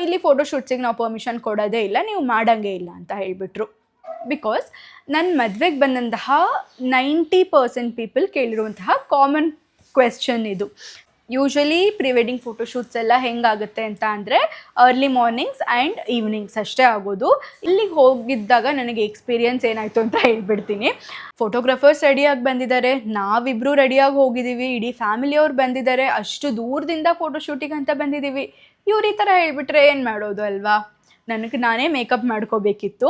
ಇಲ್ಲಿ ಫೋಟೋಶೂಟ್ಸಿಗೆ ನಾವು ಪರ್ಮಿಷನ್ ಕೊಡೋದೇ ಇಲ್ಲ, ನೀವು ಮಾಡೋಂಗೇ ಇಲ್ಲ ಅಂತ ಹೇಳಿಬಿಟ್ರು. ಬಿಕಾಸ್ ನನ್ನ ಮದುವೆಗೆ ಬಂದಂತಹ 90% ಪೀಪಲ್ ಕೇಳಿರುವಂತಹ ಕಾಮನ್ ಕ್ವೆಶ್ಚನ್ ಇದು. ಯೂಶ್ವಲಿ ಪ್ರೀ ವೆಡ್ಡಿಂಗ್ ಫೋಟೋಶೂಟ್ಸ್ ಎಲ್ಲ ಹೆಂಗಾಗುತ್ತೆ ಅಂತ ಅಂದರೆ ಅರ್ಲಿ ಮಾರ್ನಿಂಗ್ಸ್ ಆ್ಯಂಡ್ ಈವ್ನಿಂಗ್ಸ್ ಅಷ್ಟೇ ಆಗೋದು. ಇಲ್ಲಿಗೆ ಹೋಗಿದ್ದಾಗ ನನಗೆ ಎಕ್ಸ್ಪೀರಿಯನ್ಸ್ ಏನಾಯಿತು ಅಂತ ಹೇಳ್ಬಿಡ್ತೀನಿ. ಫೋಟೋಗ್ರಾಫರ್ಸ್ ರೆಡಿಯಾಗಿ ಬಂದಿದ್ದಾರೆ, ನಾವಿಬ್ಬರು ರೆಡಿಯಾಗಿ ಹೋಗಿದ್ದೀವಿ, ಇಡೀ ಫ್ಯಾಮಿಲಿಯವ್ರು ಬಂದಿದ್ದಾರೆ, ಅಷ್ಟು ದೂರದಿಂದ ಫೋಟೋಶೂಟಿಗೆ ಅಂತ ಬಂದಿದ್ದೀವಿ. ಇವ್ರು ಈ ಥರ ಹೇಳ್ಬಿಟ್ರೆ ಏನು ಮಾಡೋದು ಅಲ್ವಾ? ನನಗೆ ನಾನೇ ಮೇಕಪ್ ಮಾಡ್ಕೋಬೇಕಿತ್ತು,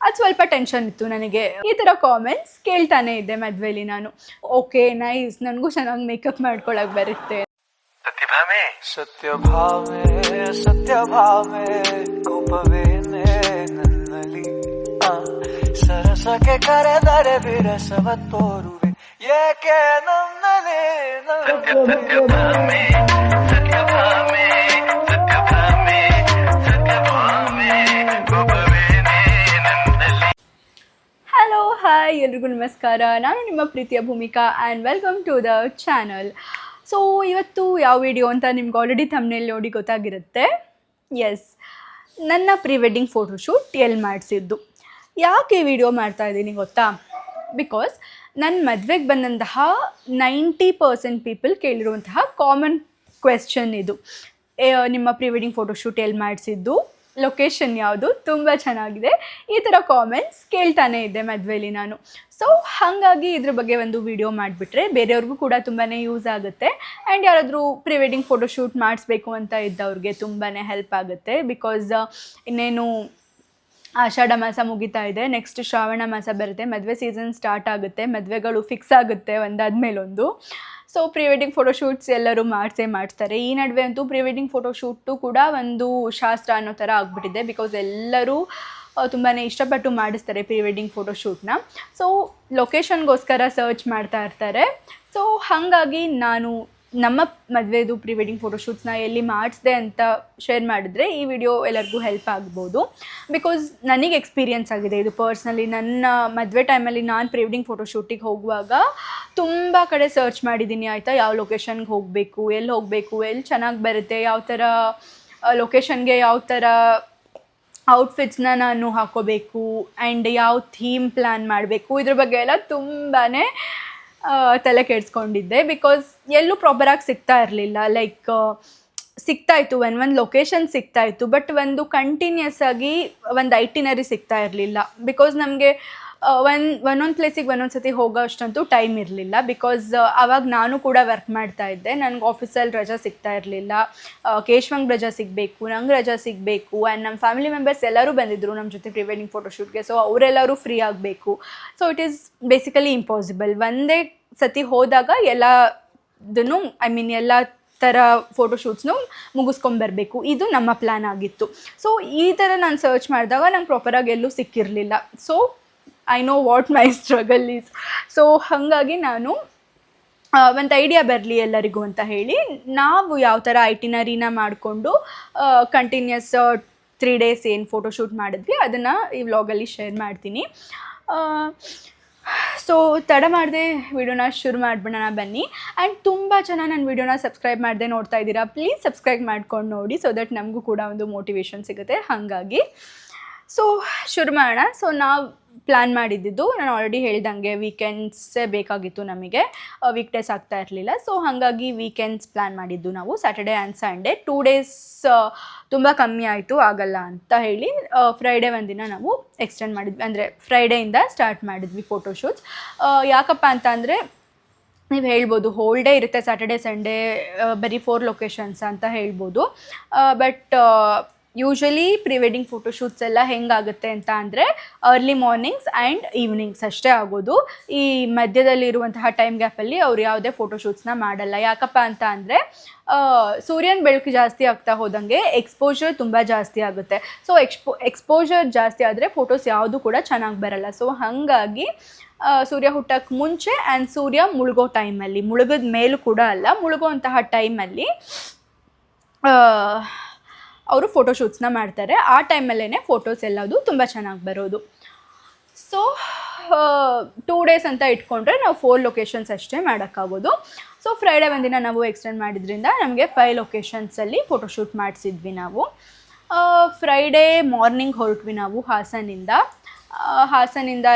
ಅದು ಸ್ವಲ್ಪ ಟೆನ್ಷನ್ ಇತ್ತು ನನಗೆ. ಈ ಥರ ಕಾಮೆಂಟ್ಸ್ ಕೇಳ್ತಾನೆ ಇದ್ದೆ ಮದುವೆಲಿ ನಾನು. ಓಕೆ ನೈಸ್, ನನಗೂ ಚೆನ್ನಾಗಿ ಮೇಕಪ್ ಮಾಡ್ಕೊಳಕ್ಕೆ ಬರುತ್ತೆ. ಸತ್ಯಭಾಮೆ ಕೋಪವೇನೆ ನನ್ನಲ್ಲಿ ಸರಸಕ್ಕೆ ಕರೆದರೆ ವಿರಸವ ತೋರುವೆ ಏಕೆ ನನ್ನಲ್ಲಿ. ಹಲೋ ಹಾಯ್, ಎಲ್ರಿಗೂ ನಮಸ್ಕಾರ. ನಾನು ನಿಮ್ಮ ಪ್ರೀತಿಯ Bhoomika and welcome to the channel. So ಇವತ್ತು ಯಾವ ವಿಡಿಯೋ ಅಂತ ನಿಮ್ಗೆ ಆಲ್ರೆಡಿ ಥಂಬ್ನೇಲ್ ನೋಡಿ ಗೊತ್ತಾಗಿರುತ್ತೆ. ಎಸ್, ನನ್ನ ಪ್ರೀ ವೆಡ್ಡಿಂಗ್ ಫೋಟೋಶೂಟ್ ಎಲ್ಲಿ ಮಾಡಿಸಿದ್ದು. ಯಾಕೆ ವಿಡಿಯೋ ಮಾಡ್ತಾಯಿದ್ದೀನಿ ಗೊತ್ತಾ? ಬಿಕಾಸ್ ನನ್ನ ಮದುವೆಗೆ ಬಂದಂತಹ 90% ಪೀಪಲ್ ಕೇಳಿರುವಂತಹ ಕಾಮನ್ ಕ್ವೆಶ್ಚನ್ ಇದು. ನಿಮ್ಮ ಪ್ರೀ ವೆಡ್ಡಿಂಗ್ ಫೋಟೋಶೂಟ್ ಎಲ್ಲಿ ಮಾಡಿಸಿದ್ದು, ಲೊಕೇಶನ್ ಯಾವುದು, ತುಂಬ ಚೆನ್ನಾಗಿದೆ, ಈ ಥರ ಕಾಮೆಂಟ್ಸ್ ಕೇಳ್ತಾನೆ ಇದ್ದೆ ಮದುವೆಲಿ ನಾನು. ಸೊ ಹಾಗಾಗಿ ಇದ್ರ ಬಗ್ಗೆ ಒಂದು ವಿಡಿಯೋ ಮಾಡಿಬಿಟ್ರೆ ಬೇರೆಯವ್ರಿಗೂ ಕೂಡ ತುಂಬಾ ಯೂಸ್ ಆಗುತ್ತೆ. ಆ್ಯಂಡ್ ಯಾರಾದರೂ ಪ್ರೀ ವೆಡ್ಡಿಂಗ್ ಫೋಟೋಶೂಟ್ ಮಾಡಿಸ್ಬೇಕು ಅಂತ ಇದ್ದವ್ರಿಗೆ ತುಂಬಾ ಹೆಲ್ಪ್ ಆಗುತ್ತೆ. ಬಿಕಾಸ್ ಇನ್ನೇನು ಆಷಾಢ ಮಾಸ ಮುಗಿತಾ ಇದೆ, ನೆಕ್ಸ್ಟ್ ಶ್ರಾವಣ ಮಾಸ ಬರುತ್ತೆ, ಮದುವೆ ಸೀಸನ್ ಸ್ಟಾರ್ಟ್ ಆಗುತ್ತೆ, ಮದುವೆಗಳು ಫಿಕ್ಸ್ ಆಗುತ್ತೆ ಒಂದಾದ್ಮೇಲೊಂದು. ಸೊ ಪ್ರೀ ವೆಡ್ಡಿಂಗ್ ಫೋಟೋಶೂಟ್ಸ್ ಎಲ್ಲರೂ ಮಾಡಿಸ್ತಾರೆ. ಈ ನಡುವೆ ಅಂತೂ ಪ್ರೀ ವೆಡ್ಡಿಂಗ್ ಫೋಟೋಶೂಟು ಕೂಡ ಒಂದು ಶಾಸ್ತ್ರ ಅನ್ನೋ ಥರ ಆಗಿಬಿಟ್ಟಿದೆ. ಬಿಕಾಸ್ ಎಲ್ಲರೂ ತುಂಬಾ ಇಷ್ಟಪಟ್ಟು ಮಾಡಿಸ್ತಾರೆ ಪ್ರೀ ವೆಡ್ಡಿಂಗ್ ಫೋಟೋಶೂಟ್ನ. ಸೊ ಲೊಕೇಶನ್ಗೋಸ್ಕರ ಸರ್ಚ್ ಮಾಡ್ತಾ ಇರ್ತಾರೆ. ಸೊ ಹಾಗಾಗಿ ನಾನು ನಮ್ಮ ಮದುವೆದು ಪ್ರೀ ವೆಡ್ಡಿಂಗ್ ಫೋಟೋಶೂಟ್ಸ್ನ ಎಲ್ಲಿ ಮಾಡಿಸಿದೆ ಅಂತ ಶೇರ್ ಮಾಡಿದ್ರೆ ಈ ವಿಡಿಯೋ ಎಲ್ಲರಿಗೂ ಹೆಲ್ಪ್ ಆಗ್ಬೋದು. ಬಿಕಾಸ್ ನನಗೆ ಎಕ್ಸ್ಪೀರಿಯನ್ಸ್ ಆಗಿದೆ ಇದು ಪರ್ಸ್ನಲಿ. ನನ್ನ ಮದುವೆ ಟೈಮಲ್ಲಿ ನಾನು ಪ್ರೀ ವೆಡ್ಡಿಂಗ್ ಫೋಟೋಶೂಟಿಗೆ ಹೋಗುವಾಗ ತುಂಬ ಕಡೆ ಸರ್ಚ್ ಮಾಡಿದ್ದೀನಿ ಆಯಿತಾ. ಯಾವ ಲೊಕೇಶನ್ಗೆ ಹೋಗಬೇಕು, ಎಲ್ಲಿ ಚೆನ್ನಾಗಿ ಬರುತ್ತೆ, ಯಾವ ಥರ ಲೊಕೇಶನ್ಗೆ ಯಾವ ಥರ ಔಟ್ಫಿಟ್ಸ್ನ ನಾನು ಹಾಕೋಬೇಕು ಆ್ಯಂಡ್ ಯಾವ ಥೀಮ್ ಪ್ಲ್ಯಾನ್ ಮಾಡಬೇಕು, ಇದ್ರ ಬಗ್ಗೆ ಎಲ್ಲ ತುಂಬಾ ತಲೆ ಕೆಡಿಸ್ಕೊಂಡಿದ್ದೆ. ಬಿಕಾಸ್ ಎಲ್ಲೂ ಪ್ರಾಪರಾಗಿ ಸಿಗ್ತಾ ಇರಲಿಲ್ಲ. ಲೈಕ್ ಸಿಗ್ತಾಯಿತ್ತು, ಒಂದು ಲೊಕೇಶನ್ ಸಿಗ್ತಾಯಿತ್ತು, ಬಟ್ ಒಂದು ಕಂಟಿನ್ಯೂಸ್ ಆಗಿ ಒಂದು ಐಟಿನರಿ ಸಿಗ್ತಾ ಇರಲಿಲ್ಲ. ಬಿಕಾಸ್ ನಮಗೆ ಒಂದೊಂದು ಪ್ಲೇಸಿಗೆ ಒಂದೊಂದು ಸತಿ ಹೋಗೋ ಅಷ್ಟಂತೂ ಟೈಮ್ ಇರಲಿಲ್ಲ. ಬಿಕಾಸ್ ಆವಾಗ ನಾನು ಕೂಡ ವರ್ಕ್ ಮಾಡ್ತಾ ಇದ್ದೆ, ನನಗೆ ಆಫೀಸಲ್ಲಿ ರಜಾ ಸಿಗ್ತಾ ಇರಲಿಲ್ಲ. ಕೇಶವಂಗೆ ರಜಾ ಸಿಗಬೇಕು, ನಂಗೆ ರಜಾ ಸಿಗಬೇಕು. ಆ್ಯಂಡ್ ನಮ್ಮ ಫ್ಯಾಮಿಲಿ ಮೆಂಬರ್ಸ್ ಎಲ್ಲರೂ ಬಂದಿದ್ದರು ನಮ್ಮ ಜೊತೆ ಪ್ರೀ ವೆಡ್ಡಿಂಗ್ ಫೋಟೋಶೂಟ್ಗೆ. ಸೊ ಅವರೆಲ್ಲರೂ ಫ್ರೀ ಆಗಬೇಕು. So it is basically impossible. ಒಂದೇ ಸತಿ ಹೋದಾಗ ಎಲ್ಲದನ್ನು ಎಲ್ಲ ಥರ ಫೋಟೋಶೂಟ್ಸ್ನು ಮುಗಿಸ್ಕೊಂಬರ್ಬೇಕು, ಇದು ನಮ್ಮ ಪ್ಲ್ಯಾನ್ ಆಗಿತ್ತು. ಸೊ ಈ ಥರ ನಾನು ಸರ್ಚ್ ಮಾಡಿದಾಗ ನಂಗೆ ಪ್ರಾಪರಾಗಿ ಎಲ್ಲೂ ಸಿಕ್ಕಿರಲಿಲ್ಲ. So I know what my struggle is. So ಹಾಗಾಗಿ ನಾನು ಒಂದು ಐಡಿಯಾ ಬರಲಿ ಎಲ್ಲರಿಗೂ ಅಂತ ಹೇಳಿ ನಾವು ಯಾವ ಥರ ಐಟಿನರಿನ ಮಾಡಿಕೊಂಡು ಕಂಟಿನ್ಯೂಸ್ 3 days ಏನು ಫೋಟೋಶೂಟ್ ಮಾಡಿದ್ವಿ ಅದನ್ನು ಈ ವ್ಲಾಗಲ್ಲಿ ಶೇರ್ ಮಾಡ್ತೀನಿ. ಸೊ ತಡ ಮಾಡಿದೆ ವಿಡಿಯೋನ ಶುರು ಮಾಡಿಬಿಡೋಣ ಬನ್ನಿ. ಆ್ಯಂಡ್ ತುಂಬ ಜನ ನನ್ನ ವಿಡಿಯೋನ ಸಬ್ಸ್ಕ್ರೈಬ್ ಮಾಡದೆ ನೋಡ್ತಾ ಇದ್ದೀರಾ. ಪ್ಲೀಸ್ ಸಬ್ಸ್ಕ್ರೈಬ್ ಮಾಡ್ಕೊಂಡು ನೋಡಿ, ಸೊ ದಟ್ ನಮಗೂ ಕೂಡ ಒಂದು ಮೋಟಿವೇಶನ್ ಸಿಗುತ್ತೆ. ಹಾಗಾಗಿ ಸೊ ಶುರು ಮಾಡೋಣ. ಸೊ ನಾವು ಪ್ಲ್ಯಾನ್ ಮಾಡಿದ್ದು ನಾನು ಆಲ್ರೆಡಿ ಹೇಳ್ದಂಗೆ ವೀಕೆಂಡ್ಸೇ ಬೇಕಾಗಿತ್ತು ನಮಗೆ, ವೀಕ್ ಡೇಸ್ ಆಗ್ತಾ ಇರಲಿಲ್ಲ. ಸೊ ಹಾಗಾಗಿ ವೀಕೆಂಡ್ಸ್ ಪ್ಲ್ಯಾನ್ ಮಾಡಿದ್ದು ನಾವು, ಸ್ಯಾಟರ್ಡೇ ಆ್ಯಂಡ್ ಸಂಡೇ 2 days ತುಂಬ ಕಮ್ಮಿ ಆಯಿತು, ಆಗಲ್ಲ ಅಂತ ಹೇಳಿ ಫ್ರೈಡೇ ಒಂದಿನ ನಾವು ಎಕ್ಸ್ಟೆಂಡ್ ಮಾಡಿದ್ವಿ. ಅಂದರೆ ಫ್ರೈಡೆಯಿಂದ ಸ್ಟಾರ್ಟ್ ಮಾಡಿದ್ವಿ ಫೋಟೋಶೂಟ್ಸ್. ಯಾಕಪ್ಪ ಅಂತ ಅಂದರೆ ನೀವು ಹೇಳ್ಬೋದು ಹೋಲ್ ಡೇ ಇರುತ್ತೆ ಸ್ಯಾಟರ್ಡೇ ಸಂಡೇ, ಬರೀ 4 ಲೊಕೇಶನ್ಸ್ ಅಂತ ಹೇಳ್ಬೋದು. But usually pre wedding photoshoots ಎಲ್ಲ ಹೆಂಗಾಗುತ್ತೆ ಅಂತ ಅಂದರೆ ಅರ್ಲಿ ಮಾರ್ನಿಂಗ್ಸ್ ಆ್ಯಂಡ್ ಈವ್ನಿಂಗ್ಸ್ ಅಷ್ಟೇ ಆಗೋದು. ಈ ಮಧ್ಯದಲ್ಲಿರುವಂತಹ ಟೈಮ್ ಗ್ಯಾಪಲ್ಲಿ ಅವ್ರು ಯಾವುದೇ ಫೋಟೋಶೂಟ್ಸ್ನ ಮಾಡಲ್ಲ. ಯಾಕಪ್ಪ ಅಂತ ಅಂದರೆ ಸೂರ್ಯನ ಬೆಳಕು ಜಾಸ್ತಿ ಆಗ್ತಾ ಹೋದಂಗೆ ಎಕ್ಸ್ಪೋಜರ್ ತುಂಬ ಜಾಸ್ತಿ ಆಗುತ್ತೆ. ಸೊ ಎಕ್ಸ್ಪೋಜರ್ ಜಾಸ್ತಿ ಆದರೆ ಫೋಟೋಸ್ ಯಾವುದು ಕೂಡ ಚೆನ್ನಾಗಿ ಬರಲ್ಲ. ಸೊ ಹಾಗಾಗಿ ಸೂರ್ಯ ಹುಟ್ಟಕ್ಕೆ ಮುಂಚೆ ಆ್ಯಂಡ್ ಸೂರ್ಯ ಮುಳುಗೋ ಟೈಮಲ್ಲಿ, ಮುಳುಗಿದ ಮೇಲೂ ಕೂಡ ಅಲ್ಲ, ಮುಳುಗೋಂತಹ ಟೈಮಲ್ಲಿ ಅವರು ಫೋಟೋಶೂಟ್ಸ್ನ ಮಾಡ್ತಾರೆ. ಆ ಟೈಮಲ್ಲೇ ಫೋಟೋಸ್ ಎಲ್ಲದು ತುಂಬ ಚೆನ್ನಾಗಿ ಬರೋದು. ಸೊ 2 days ಅಂತ ಇಟ್ಕೊಂಡ್ರೆ ನಾವು 4 ಲೊಕೇಶನ್ಸ್ ಅಷ್ಟೇ ಮಾಡೋಕ್ಕಾಗೋದು. ಸೊ ಫ್ರೈಡೇ ಒಂದಿನ ನಾವು ಎಕ್ಸ್ಟೆಂಡ್ ಮಾಡಿದ್ರಿಂದ ನಮಗೆ 5 ಲೊಕೇಶನ್ಸಲ್ಲಿ ಫೋಟೋಶೂಟ್ ಮಾಡಿಸಿದ್ವಿ ನಾವು. ಫ್ರೈಡೇ ಮಾರ್ನಿಂಗ್ ಹೊರಟ್ವಿ ನಾವು ಹಾಸನಿಂದ.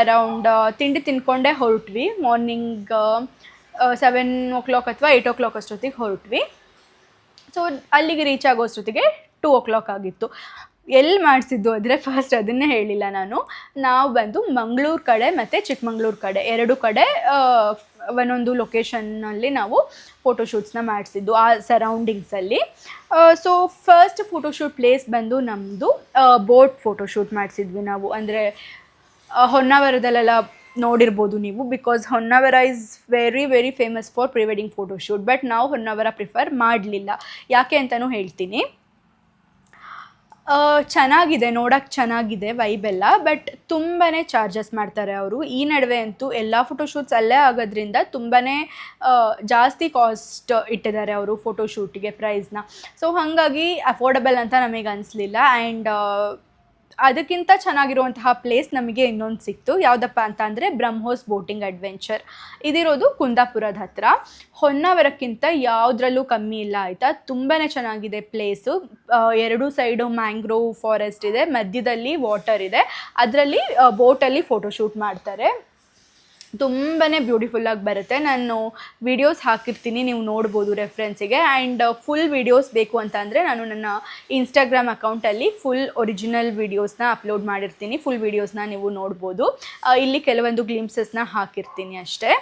ಅರೌಂಡ್ ತಿಂಡಿ ತಿನ್ಕೊಂಡೇ ಹೊರಟ್ವಿ. ಮಾರ್ನಿಂಗ್ 7 o'clock ಅಥವಾ 8 o'clock ಅಷ್ಟೊತ್ತಿಗೆ ಹೊರಟ್ವಿ. ಸೊ ಅಲ್ಲಿಗೆ ರೀಚ್ ಆಗೋಷ್ಟೊತ್ತಿಗೆ 2 o'clock ಆಗಿತ್ತು. ಎಲ್ಲಿ ಮಾಡಿಸಿದ್ದು ಅಂದರೆ ಫಸ್ಟ್ ಅದನ್ನೇ ಹೇಳಿಲ್ಲ ನಾನು. ನಾವು ಬಂದು ಮಂಗಳೂರು ಕಡೆ ಮತ್ತು ಚಿಕ್ಕಮಂಗ್ಳೂರು ಕಡೆ 2 ಕಡೆ ಒಂದೊಂದು ಲೊಕೇಶನ್ನಲ್ಲಿ ನಾವು ಫೋಟೋಶೂಟ್ಸ್ನ ಮಾಡಿಸಿದ್ದು ಆ ಸರೌಂಡಿಂಗ್ಸಲ್ಲಿ. ಸೊ ಫಸ್ಟ್ ಫೋಟೋಶೂಟ್ ಪ್ಲೇಸ್ ಬಂದು ನಮ್ಮದು ಬೋಟ್ ಫೋಟೋಶೂಟ್ ಮಾಡಿಸಿದ್ವಿ ನಾವು. ಅಂದರೆ ಹೊನ್ನಾವರದಲ್ಲೆಲ್ಲ ನೋಡಿರ್ಬೋದು ನೀವು, because Honnavar is very very famous for pre wedding photoshoot. But ನಾವು ಹೊನ್ನಾವರ ಪ್ರಿಫರ್ ಮಾಡಲಿಲ್ಲ. ಯಾಕೆ ಅಂತಲೂ ಹೇಳ್ತೀನಿ. ಚೆನ್ನಾಗಿದೆ, ನೋಡೋಕ್ಕೆ ಚೆನ್ನಾಗಿದೆ ವೈಬೆಲ್ಲ, ಬಟ್ ತುಂಬಾ ಚಾರ್ಜಸ್ ಮಾಡ್ತಾರೆ ಅವರು. ಈ ನಡುವೆ ಅಂತೂ ಎಲ್ಲ ಫೋಟೋಶೂಟ್ಸ್ ಅಲ್ಲೇ ಆಗೋದ್ರಿಂದ ತುಂಬಾ ಜಾಸ್ತಿ ಕಾಸ್ಟ್ ಇಟ್ಟಿದ್ದಾರೆ ಅವರು ಫೋಟೋಶೂಟಿಗೆ ಪ್ರೈಸ್ನ. ಸೊ ಹಾಗಾಗಿ ಅಫೋರ್ಡಬಲ್ ಅಂತ ನಮಗೆ ಅನಿಸ್ಲಿಲ್ಲ. ಆ್ಯಂಡ್ ಅದಕ್ಕಿಂತ ಚೆನ್ನಾಗಿರುವಂತಹ ಪ್ಲೇಸ್ ನಮಗೆ ಇನ್ನೊಂದು ಸಿಕ್ತು. ಯಾವುದಪ್ಪ ಅಂತ ಅಂದರೆ ಬ್ರಹ್ಮೋಸ್ ಬೋಟಿಂಗ್ ಅಡ್ವೆಂಚರ್. ಇದಿರೋದು ಕುಂದಾಪುರದ ಹತ್ರ. ಹೊನ್ನಾವರಕ್ಕಿಂತ ಯಾವುದ್ರಲ್ಲೂ ಕಮ್ಮಿ ಇಲ್ಲ ಆಯಿತಾ. ತುಂಬಾ ಚೆನ್ನಾಗಿದೆ ಪ್ಲೇಸು. 2 ಸೈಡು ಮ್ಯಾಂಗ್ರೋವ್ ಫಾರೆಸ್ಟ್ ಇದೆ, ಮಧ್ಯದಲ್ಲಿ ವಾಟರ್ ಇದೆ. ಅದರಲ್ಲಿ ಬೋಟಲ್ಲಿ ಫೋಟೋಶೂಟ್ ಮಾಡ್ತಾರೆ. ತುಂಬಾ ಬ್ಯೂಟಿಫುಲ್ಲಾಗಿ ಬರುತ್ತೆ. ನಾನು ವೀಡಿಯೋಸ್ ಹಾಕಿರ್ತೀನಿ, ನೀವು ನೋಡ್ಬೋದು ರೆಫರೆನ್ಸಿಗೆ. ಆ್ಯಂಡ್ ಫುಲ್ ವೀಡಿಯೋಸ್ ಬೇಕು ಅಂತ ಅಂದರೆ ನಾನು ನನ್ನ ಇನ್ಸ್ಟಾಗ್ರಾಮ್ ಅಕೌಂಟಲ್ಲಿ ಫುಲ್ ಒರಿಜಿನಲ್ ವೀಡಿಯೋಸ್ನ ಅಪ್ಲೋಡ್ ಮಾಡಿರ್ತೀನಿ. ಫುಲ್ ವೀಡಿಯೋಸ್ನ ನೀವು ನೋಡ್ಬೋದು. ಇಲ್ಲಿ ಕೆಲವೊಂದು ಗ್ಲಿಮ್ಸಸ್ನ ಹಾಕಿರ್ತೀನಿ ಅಷ್ಟೇ.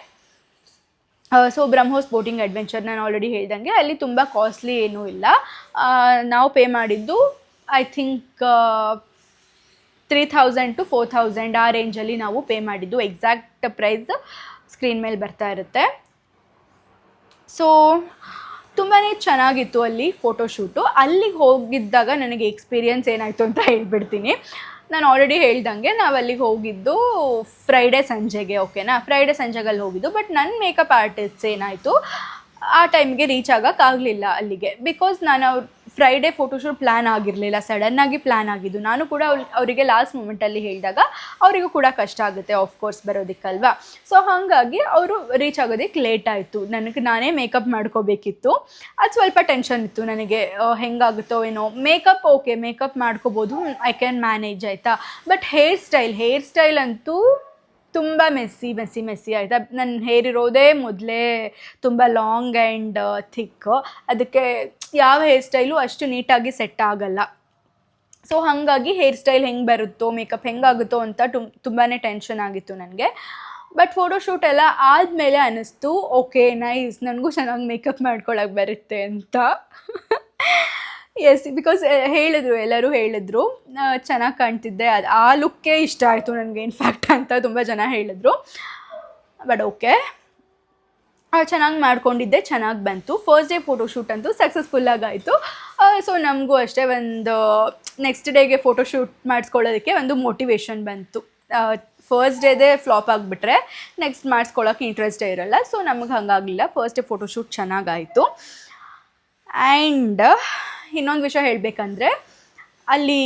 ಸೊ ಬ್ರಹ್ಮೋಸ್ ಬೋಟಿಂಗ್ ಅಡ್ವೆಂಚರ್ ನಾನು ಆಲ್ರೆಡಿ ಹೇಳ್ದಂಗೆ ಅಲ್ಲಿ ತುಂಬ ಕಾಸ್ಟ್ಲಿ ಏನೂ ಇಲ್ಲ. ನಾವು ಪೇ ಮಾಡಿದ್ದು ಐ ಥಿಂಕ್ 3,000 to 4,000 ಆ ರೇಂಜಲ್ಲಿ ನಾವು ಪೇ ಮಾಡಿದ್ದು. ಎಕ್ಸಾಕ್ಟ್ ಪ್ರೈಸ್ ಸ್ಕ್ರೀನ್ ಮೇಲೆ ಬರ್ತಾ ಇರುತ್ತೆ. ಸೊ ತುಂಬಾ ಚೆನ್ನಾಗಿತ್ತು ಅಲ್ಲಿ ಫೋಟೋಶೂಟು. ಅಲ್ಲಿಗೆ ಹೋಗಿದ್ದಾಗ ನನಗೆ ಎಕ್ಸ್ಪೀರಿಯನ್ಸ್ ಏನಾಯಿತು ಅಂತ ಹೇಳ್ಬಿಡ್ತೀನಿ. ನಾನು ಆಲ್ರೆಡಿ ಹೇಳ್ದಂಗೆ ನಾವು ಅಲ್ಲಿಗೆ ಹೋಗಿದ್ದು ಫ್ರೈಡೇ ಸಂಜೆಗೆ, ಓಕೆನಾ. ಫ್ರೈಡೇ ಸಂಜೆಗಲ್ಲಿ ಹೋಗಿದ್ದು. ಬಟ್ ನನ್ನ ಮೇಕಪ್ ಆರ್ಟಿಸ್ಟ್ ಏನಾಯಿತು, ಆ ಟೈಮ್ಗೆ ರೀಚ್ ಆಗೋಕ್ಕಾಗಲಿಲ್ಲ ಅಲ್ಲಿಗೆ. ಬಿಕಾಸ್ ನಾನು ಫ್ರೈಡೇ ಫೋಟೋಶೂಟ್ ಪ್ಲ್ಯಾನ್ ಆಗಿರಲಿಲ್ಲ, ಸಡನ್ನಾಗಿ ಪ್ಲ್ಯಾನ್ ಆಗಿದ್ದು. ನಾನು ಕೂಡ ಅವರಿಗೆ ಲಾಸ್ಟ್ ಮೂಮೆಂಟಲ್ಲಿ ಹೇಳಿದಾಗ ಅವರಿಗೂ ಕೂಡ ಕಷ್ಟ ಆಗುತ್ತೆ ಆಫ್ಕೋರ್ಸ್ ಬರೋದಕ್ಕಲ್ವಾ. ಸೊ ಹಾಗಾಗಿ ಅವರು ರೀಚ್ ಆಗೋದಕ್ಕೆ ಲೇಟ್ ಆಯಿತು. ನಾನೇ ಮೇಕಪ್ ಮಾಡ್ಕೋಬೇಕಿತ್ತು. ಅದು ಸ್ವಲ್ಪ ಟೆನ್ಷನ್ ಇತ್ತು ನನಗೆ, ಹೆಂಗಾಗುತ್ತೋ ಏನೋ. ಮೇಕಪ್ ಓಕೆ, ಮೇಕಪ್ ಮಾಡ್ಕೋಬೋದು, ಐ ಕ್ಯಾನ್ ಮ್ಯಾನೇಜ್ ಆಯಿತಾ. ಬಟ್ ಹೇರ್ ಸ್ಟೈಲ್ ಅಂತೂ ತುಂಬ ಮೆಸ್ಸಿ ಆಯಿತಾ. ನನ್ನ ಹೇರ್ ಇರೋದೇ ಮೊದಲೇ ತುಂಬ ಲಾಂಗ್ ಆ್ಯಂಡ್ ಥಿಕ್. ಅದಕ್ಕೆ ಯಾವ ಹೇರ್ ಸ್ಟೈಲು ಅಷ್ಟು ನೀಟಾಗಿ ಸೆಟ್ ಆಗಲ್ಲ. ಸೊ ಹಾಗಾಗಿ ಹೇರ್ ಸ್ಟೈಲ್ ಹೆಂಗೆ ಬರುತ್ತೋ, ಮೇಕಪ್ ಹೆಂಗಾಗುತ್ತೋ ಅಂತ ತುಂಬಾ ಟೆನ್ಷನ್ ಆಗಿತ್ತು ನನಗೆ. ಬಟ್ ಫೋಟೋಶೂಟ್ ಎಲ್ಲ ಆದಮೇಲೆ ಅನ್ನಿಸ್ತು ಓಕೆ ನೈಸ್, ನನಗೂ ಚೆನ್ನಾಗಿ ಮೇಕಪ್ ಮಾಡ್ಕೊಳಕ್ಕೆ ಬರುತ್ತೆ ಅಂತ. ಎಸ್, ಬಿಕಾಸ್ ಎಲ್ಲರೂ ಹೇಳಿದ್ರು ಚೆನ್ನಾಗಿ ಕಾಣ್ತಿದ್ದೆ. ಆ ಲುಕ್ಕೇ ಇಷ್ಟ ಆಯಿತು ನನಗೆ ಇನ್ಫ್ಯಾಕ್ಟ್ ಅಂತ ತುಂಬ ಜನ ಹೇಳಿದ್ರು. ಬಟ್ ಓಕೆ, ಚೆನ್ನಾಗಿ ಮಾಡ್ಕೊಂಡಿದ್ದೆ, ಚೆನ್ನಾಗಿ ಬಂತು. ಫಸ್ಟ್ ಡೇ ಫೋಟೋಶೂಟ್ ಅಂತೂ ಸಕ್ಸಸ್ಫುಲ್ಲಾಗಿ ಆಯಿತು. ಸೊ ನಮಗೂ ಅಷ್ಟೇ ಒಂದು ನೆಕ್ಸ್ಟ್ ಡೇಗೆ ಫೋಟೋಶೂಟ್ ಮಾಡಿಸ್ಕೊಳ್ಳೋದಕ್ಕೆ ಒಂದು ಮೋಟಿವೇಶನ್ ಬಂತು. ಫಸ್ಟ್ ಡೇದೇ ಫ್ಲಾಪ್ ಆಗಿಬಿಟ್ರೆ ನೆಕ್ಸ್ಟ್ ಮಾಡಿಸ್ಕೊಳ್ಳೋಕೆ ಇಂಟ್ರೆಸ್ಟೇ ಇರೋಲ್ಲ. ಸೊ ನಮಗೆ ಹಾಗಾಗಲಿಲ್ಲ. ಫಸ್ಟ್ ಡೇ ಫೋಟೋಶೂಟ್ ಚೆನ್ನಾಗಾಯಿತು. ಆ್ಯಂಡ್ ಇನ್ನೊಂದು ವಿಷಯ ಹೇಳಬೇಕಂದ್ರೆ ಅಲ್ಲಿ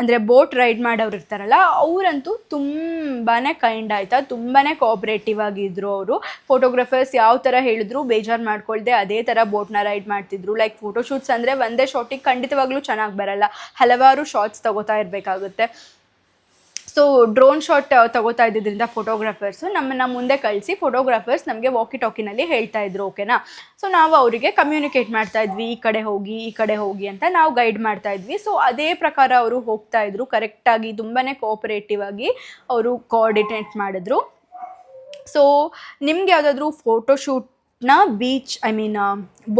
ಅಂದರೆ ಬೋಟ್ ರೈಡ್ ಮಾಡೋರು ಇರ್ತಾರಲ್ಲ, ಅವರಂತೂ ತುಂಬಾ ಕೈಂಡ್ ಆಯಿತಾ, ತುಂಬಾ ಕೋಆಪ್ರೇಟಿವ್ ಆಗಿದ್ದರು ಅವರು. ಫೋಟೋಗ್ರಫರ್ಸ್ ಯಾವ ಥರ ಹೇಳಿದ್ರು ಬೇಜಾರು ಮಾಡ್ಕೊಳ್ದೆ ಅದೇ ಥರ ಬೋಟ್ನ ರೈಡ್ ಮಾಡ್ತಿದ್ರು. ಲೈಕ್ ಫೋಟೋಶೂಟ್ಸ್ ಅಂದರೆ ಒಂದೇ ಶಾಟಿಗೆ ಖಂಡಿತವಾಗ್ಲೂ ಚೆನ್ನಾಗಿ ಬರಲ್ಲ, ಹಲವಾರು ಶಾರ್ಟ್ಸ್ ತೊಗೋತಾ ಇರಬೇಕಾಗುತ್ತೆ. ಸೊ ಡ್ರೋನ್ ಶಾಟ್ ತೊಗೋತಾ ಇದ್ದಿದ್ದರಿಂದ ಫೋಟೋಗ್ರಾಫರ್ಸು ನಮ್ಮನ್ನು ಮುಂದೆ ಕಳಿಸಿ ಫೋಟೋಗ್ರಾಫರ್ಸ್ ನಮಗೆ ವಾಕಿ ಟಾಕಿನಲ್ಲಿ ಹೇಳ್ತಾಯಿದ್ರು, ಓಕೆನಾ. ಸೊ ನಾವು ಅವರಿಗೆ ಕಮ್ಯುನಿಕೇಟ್ ಮಾಡ್ತಾಯಿದ್ವಿ, ಈ ಕಡೆ ಹೋಗಿ ಅಂತ ನಾವು ಗೈಡ್ ಮಾಡ್ತಾಯಿದ್ವಿ. ಸೊ ಅದೇ ಪ್ರಕಾರ ಅವರು ಹೋಗ್ತಾಯಿದ್ರು ಕರೆಕ್ಟಾಗಿ, ತುಂಬಾ ಕೋಆಪರೇಟಿವ್ ಆಗಿ ಅವರು ಕೋಆರ್ಡಿನೇಟ್ ಮಾಡಿದ್ರು. ಸೊ ನಿಮ್ಗೆ ಯಾವುದಾದ್ರೂ ಫೋಟೋಶೂಟ್ನ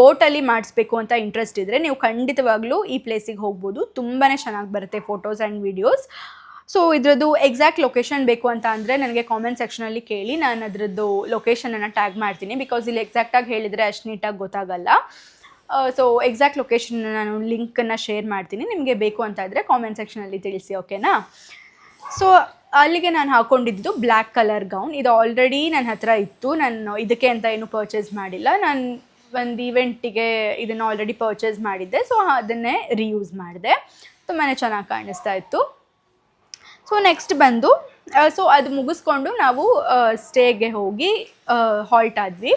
ಬೋಟಲ್ಲಿ ಮಾಡಿಸ್ಬೇಕು ಅಂತ ಇಂಟ್ರೆಸ್ಟ್ ಇದ್ದರೆ ನೀವು ಖಂಡಿತವಾಗ್ಲೂ ಈ ಪ್ಲೇಸಿಗೆ ಹೋಗ್ಬೋದು. ತುಂಬಾ ಚೆನ್ನಾಗಿ ಬರುತ್ತೆ ಫೋಟೋಸ್ ಆ್ಯಂಡ್ ವೀಡಿಯೋಸ್. ಸೊ ಇದರದ್ದು ಎಕ್ಸಾಕ್ಟ್ ಲೊಕೇಶನ್ ಬೇಕು ಅಂತ ಅಂದರೆ ನನಗೆ ಕಾಮೆಂಟ್ ಸೆಕ್ಷನಲ್ಲಿ ಕೇಳಿ, ನಾನು ಅದರದ್ದು ಲೊಕೇಶನನ್ನು ಟ್ಯಾಗ್ ಮಾಡ್ತೀನಿ. ಬಿಕಾಸ್ ಇಲ್ಲಿ ಎಕ್ಸಾಕ್ಟಾಗಿ ಹೇಳಿದರೆ ಅಷ್ಟು ನೀಟಾಗಿ ಗೊತ್ತಾಗಲ್ಲ. ಸೊ ಎಕ್ಸಾಕ್ಟ್ ಲೊಕೇಶನ್ ನಾನು ಲಿಂಕನ್ನು ಶೇರ್ ಮಾಡ್ತೀನಿ, ನಿಮಗೆ ಬೇಕು ಅಂತ ಇದ್ದರೆ ಕಾಮೆಂಟ್ ಸೆಕ್ಷನಲ್ಲಿ ತಿಳಿಸಿ, ಓಕೆನಾ. ಸೊ ಅಲ್ಲಿಗೆ ನಾನು ಹಾಕ್ಕೊಂಡಿದ್ದು ಬ್ಲ್ಯಾಕ್ ಕಲರ್ ಗೌನ್. ಇದು ಆಲ್ರೆಡಿ ನನ್ನ ಹತ್ರ ಇತ್ತು, ನಾನು ಇದಕ್ಕೆ ಅಂತ ಏನು ಪರ್ಚೇಸ್ ಮಾಡಿಲ್ಲ. ನಾನು ಒಂದು ಈವೆಂಟಿಗೆ ಇದನ್ನು ಆಲ್ರೆಡಿ ಪರ್ಚೇಸ್ ಮಾಡಿದ್ದೆ. ಸೊ ಅದನ್ನೇ ರೀಯೂಸ್ ಮಾಡಿದೆ. ತುಂಬಾ ಚೆನ್ನಾಗಿ ಕಾಣಿಸ್ತಾ ಇತ್ತು. ಸೊ ನೆಕ್ಸ್ಟ್ ಬಂದು ಸೊ ಅದು ಮುಗಿಸ್ಕೊಂಡು ನಾವು ಸ್ಟೇಗೆ ಹೋಗಿ ಹಾಲ್ಟ್ ಆದ್ವಿ.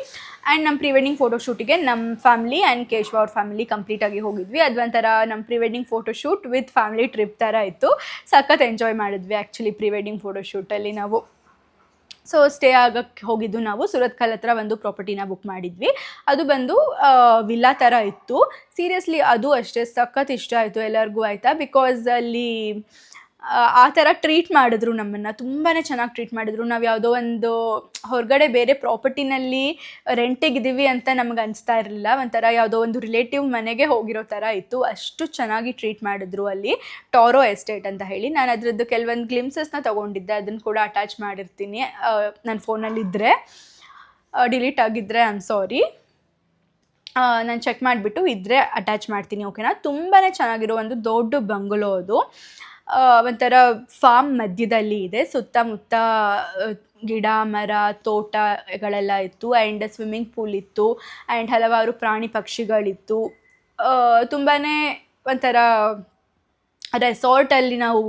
ಆ್ಯಂಡ್ ನಮ್ಮ ಪ್ರೀ ವೆಡ್ಡಿಂಗ್ ಫೋಟೋಶೂಟಿಗೆ ನಮ್ಮ ಫ್ಯಾಮಿಲಿ ಆ್ಯಂಡ್ ಕೇಶವ ಅವ್ರ ಫ್ಯಾಮಿಲಿ ಕಂಪ್ಲೀಟಾಗಿ ಹೋಗಿದ್ವಿ. ಅದು ಒಂಥರ ನಮ್ಮ pre wedding photoshoot with family trip ಥರ ಇತ್ತು. ಸಖತ್ ಎಂಜಾಯ್ ಮಾಡಿದ್ವಿ ಆ್ಯಕ್ಚುಲಿ ಪ್ರೀ ವೆಡ್ಡಿಂಗ್ ಫೋಟೋಶೂಟಲ್ಲಿ ನಾವು. ಸೊ ಸ್ಟೇ ಆಗಕ್ಕೆ ಹೋಗಿದ್ದು ನಾವು ಸುರತ್ಕಲ್ ಹತ್ರ ಒಂದು ಪ್ರಾಪರ್ಟಿನ ಬುಕ್ ಮಾಡಿದ್ವಿ. ಅದು ಬಂದು ವಿಲ್ಲಾ ಥರ ಇತ್ತು. ಸೀರಿಯಸ್ಲಿ ಅದು ಅಷ್ಟೇ ಸಖತ್ ಇಷ್ಟ ಆಯಿತು ಎಲ್ಲರಿಗೂ, ಆಯಿತಾ. ಬಿಕಾಸ್ ಅಲ್ಲಿ ಆ ಥರ ಟ್ರೀಟ್ ಮಾಡಿದ್ರು ನಮ್ಮನ್ನು, ತುಂಬಾ ಚೆನ್ನಾಗಿ ಟ್ರೀಟ್ ಮಾಡಿದ್ರು. ನಾವು ಯಾವುದೋ ಒಂದು ಹೊರಗಡೆ ಬೇರೆ ಪ್ರಾಪರ್ಟಿನಲ್ಲಿ ರೆಂಟಿಗಿದ್ದೀವಿ ಅಂತ ನಮ್ಗೆ ಅನಿಸ್ತಾ ಇರಲಿಲ್ಲ. ಒಂಥರ ಯಾವುದೋ ಒಂದು ರಿಲೇಟಿವ್ ಮನೆಗೆ ಹೋಗಿರೋ ಥರ ಇತ್ತು. ಅಷ್ಟು ಚೆನ್ನಾಗಿ ಟ್ರೀಟ್ ಮಾಡಿದ್ರು ಅಲ್ಲಿ. ಟಾರೋ ಎಸ್ಟೇಟ್ ಅಂತ ಹೇಳಿ. ನಾನು ಅದರದ್ದು ಕೆಲವೊಂದು ಗ್ಲಿಮ್ಸಸ್ನ ತೊಗೊಂಡಿದ್ದೆ, ಅದನ್ನು ಕೂಡ ಅಟ್ಯಾಚ್ ಮಾಡಿರ್ತೀನಿ ನನ್ನ ಫೋನಲ್ಲಿದ್ದರೆ. ಡಿಲೀಟ್ ಆಗಿದ್ದರೆ ಐ ಆಮ್ ಸಾರಿ, ನಾನು ಚೆಕ್ ಮಾಡಿಬಿಟ್ಟು ಇದ್ದರೆ ಅಟ್ಯಾಚ್ ಮಾಡ್ತೀನಿ, ಓಕೆನಾ. ತುಂಬಾ ಚೆನ್ನಾಗಿರೋ ಒಂದು ದೊಡ್ಡ ಬಂಗಲೋ ಅದು. ಒಂಥರ ಫಾರ್ಮ್ ಮಧ್ಯದಲ್ಲಿ ಇದೆ. ಸುತ್ತಮುತ್ತ ಗಿಡ ಮರ ತೋಟಗಳೆಲ್ಲ ಇತ್ತು. ಆ್ಯಂಡ್ ಸ್ವಿಮ್ಮಿಂಗ್ ಪೂಲ್ ಇತ್ತು. ಆ್ಯಂಡ್ ಹಲವಾರು ಪ್ರಾಣಿ ಪಕ್ಷಿಗಳಿತ್ತು. ತುಂಬಾ ಒಂಥರ ರೆಸಾರ್ಟಲ್ಲಿ ನಾವು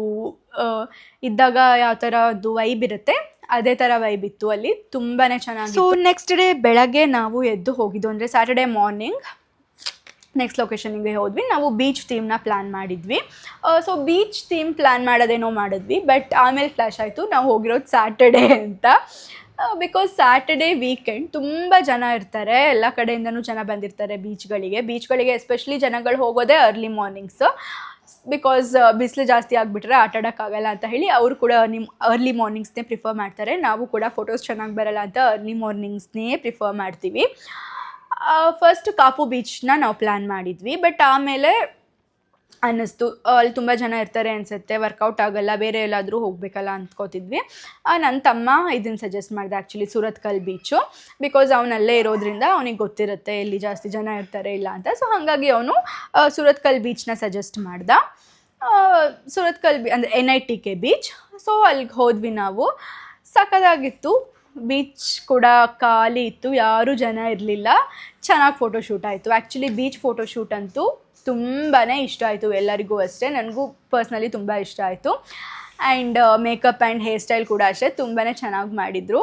ಇದ್ದಾಗ ಯಾವ ಥರ ಒಂದು ವೈಬ್ ಇರುತ್ತೆ ಅದೇ ಥರ ವೈಬ್ ಇತ್ತು ಅಲ್ಲಿ. ತುಂಬಾ ಚೆನ್ನಾಗಿ. ಸೊ ನೆಕ್ಸ್ಟ್ ಡೇ ಬೆಳಗ್ಗೆ ನಾವು ಎದ್ದು ಹೋಗಿದ್ದು, ಅಂದರೆ ಸ್ಯಾಟರ್ಡೇ ಮಾರ್ನಿಂಗ್ ನೆಕ್ಸ್ಟ್ ಲೊಕೇಶನಿಗೆ ಹೋದ್ವಿ. ನಾವು ಬೀಚ್ ಥೀಮ್ನ ಪ್ಲ್ಯಾನ್ ಮಾಡಿದ್ವಿ. ಸೊ ಬೀಚ್ ಥೀಮ್ ಪ್ಲ್ಯಾನ್ ಮಾಡೋದೇನೋ ಮಾಡಿದ್ವಿ, ಬಟ್ ಆಮೇಲೆ ಫ್ಲ್ಯಾಶ್ ಆಯಿತು ನಾವು ಹೋಗಿರೋದು ಸ್ಯಾಟರ್ಡೇ ಅಂತ. ಬಿಕಾಸ್ ಸ್ಯಾಟರ್ಡೇ ವೀಕೆಂಡ್ ತುಂಬ ಜನ ಇರ್ತಾರೆ, ಎಲ್ಲ ಕಡೆಯಿಂದನೂ ಜನ ಬಂದಿರ್ತಾರೆ ಬೀಚ್ಗಳಿಗೆ ಎಸ್ಪೆಷಲಿ ಜನಗಳು ಹೋಗೋದೇ ಅರ್ಲಿ ಮಾರ್ನಿಂಗ್ಸು. ಬಿಕಾಸ್ ಬಿಸಿಲು ಜಾಸ್ತಿ ಆಗಿಬಿಟ್ರೆ ಆಟ ಆಡೋಕ್ಕಾಗಲ್ಲ ಅಂತ ಹೇಳಿ ಅವರು ಕೂಡ ಅರ್ಲಿ ಮಾರ್ನಿಂಗ್ಸ್ನೇ ಪ್ರಿಫರ್ ಮಾಡ್ತಾರೆ. ನಾವು ಕೂಡ ಫೋಟೋಸ್ ಚೆನ್ನಾಗಿ ಬರಲ್ಲ ಅಂತ ಅರ್ಲಿ ಮಾರ್ನಿಂಗ್ಸ್ನೇ ಪ್ರಿಫರ್ ಮಾಡ್ತೀವಿ. ಫಸ್ಟ್ ಕಾಪು ಬೀಚ್ನ ನಾವು ಪ್ಲ್ಯಾನ್ ಮಾಡಿದ್ವಿ, ಬಟ್ ಆಮೇಲೆ ಅನ್ನಿಸ್ತು ಅಲ್ಲಿ ತುಂಬ ಜನ ಇರ್ತಾರೆ ಅನಿಸುತ್ತೆ, ವರ್ಕೌಟ್ ಆಗೋಲ್ಲ, ಬೇರೆ ಎಲ್ಲಾದರೂ ಹೋಗಬೇಕಲ್ಲ ಅಂದ್ಕೋತಿದ್ವಿ. ನನ್ನ ತಮ್ಮ ಇದನ್ನು ಸಜೆಸ್ಟ್ ಮಾಡಿದೆ ಆ್ಯಕ್ಚುಲಿ, ಸುರತ್ಕಲ್ ಬೀಚು. ಬಿಕಾಸ್ ಅವನಲ್ಲೇ ಇರೋದ್ರಿಂದ ಅವನಿಗೆ ಗೊತ್ತಿರುತ್ತೆ ಎಲ್ಲಿ ಜಾಸ್ತಿ ಜನ ಇರ್ತಾರೆ ಇಲ್ಲ ಅಂತ. ಸೊ ಹಾಗಾಗಿ ಅವನು ಸುರತ್ಕಲ್ ಬೀಚ್ನ ಸಜೆಸ್ಟ್ ಮಾಡ್ದ. ಸುರತ್ಕಲ್ ಅಂದರೆ NITK ಬೀಚ್. ಸೊ ಅಲ್ಲಿಗೆ ಹೋದ್ವಿ ನಾವು. ಸಖತ್ತಾಗಿತ್ತು. ಬೀಚ್ ಕೂಡ ಖಾಲಿ ಇತ್ತು, ಯಾರೂ ಜನ ಇರಲಿಲ್ಲ. ಚೆನ್ನಾಗಿ ಫೋಟೋಶೂಟ್ ಆಯಿತು. ಆ್ಯಕ್ಚುಲಿ ಬೀಚ್ ಫೋಟೋಶೂಟ್ ಅಂತೂ ತುಂಬಾ ಇಷ್ಟ ಆಯಿತು ಎಲ್ಲರಿಗೂ ಅಷ್ಟೇ, ನನಗೂ ಪರ್ಸ್ನಲಿ ತುಂಬ ಇಷ್ಟ ಆಯಿತು. And makeup and hair style ಕೂಡ ಅಷ್ಟೇ ತುಂಬಾ ಚೆನ್ನಾಗಿ ಮಾಡಿದರು.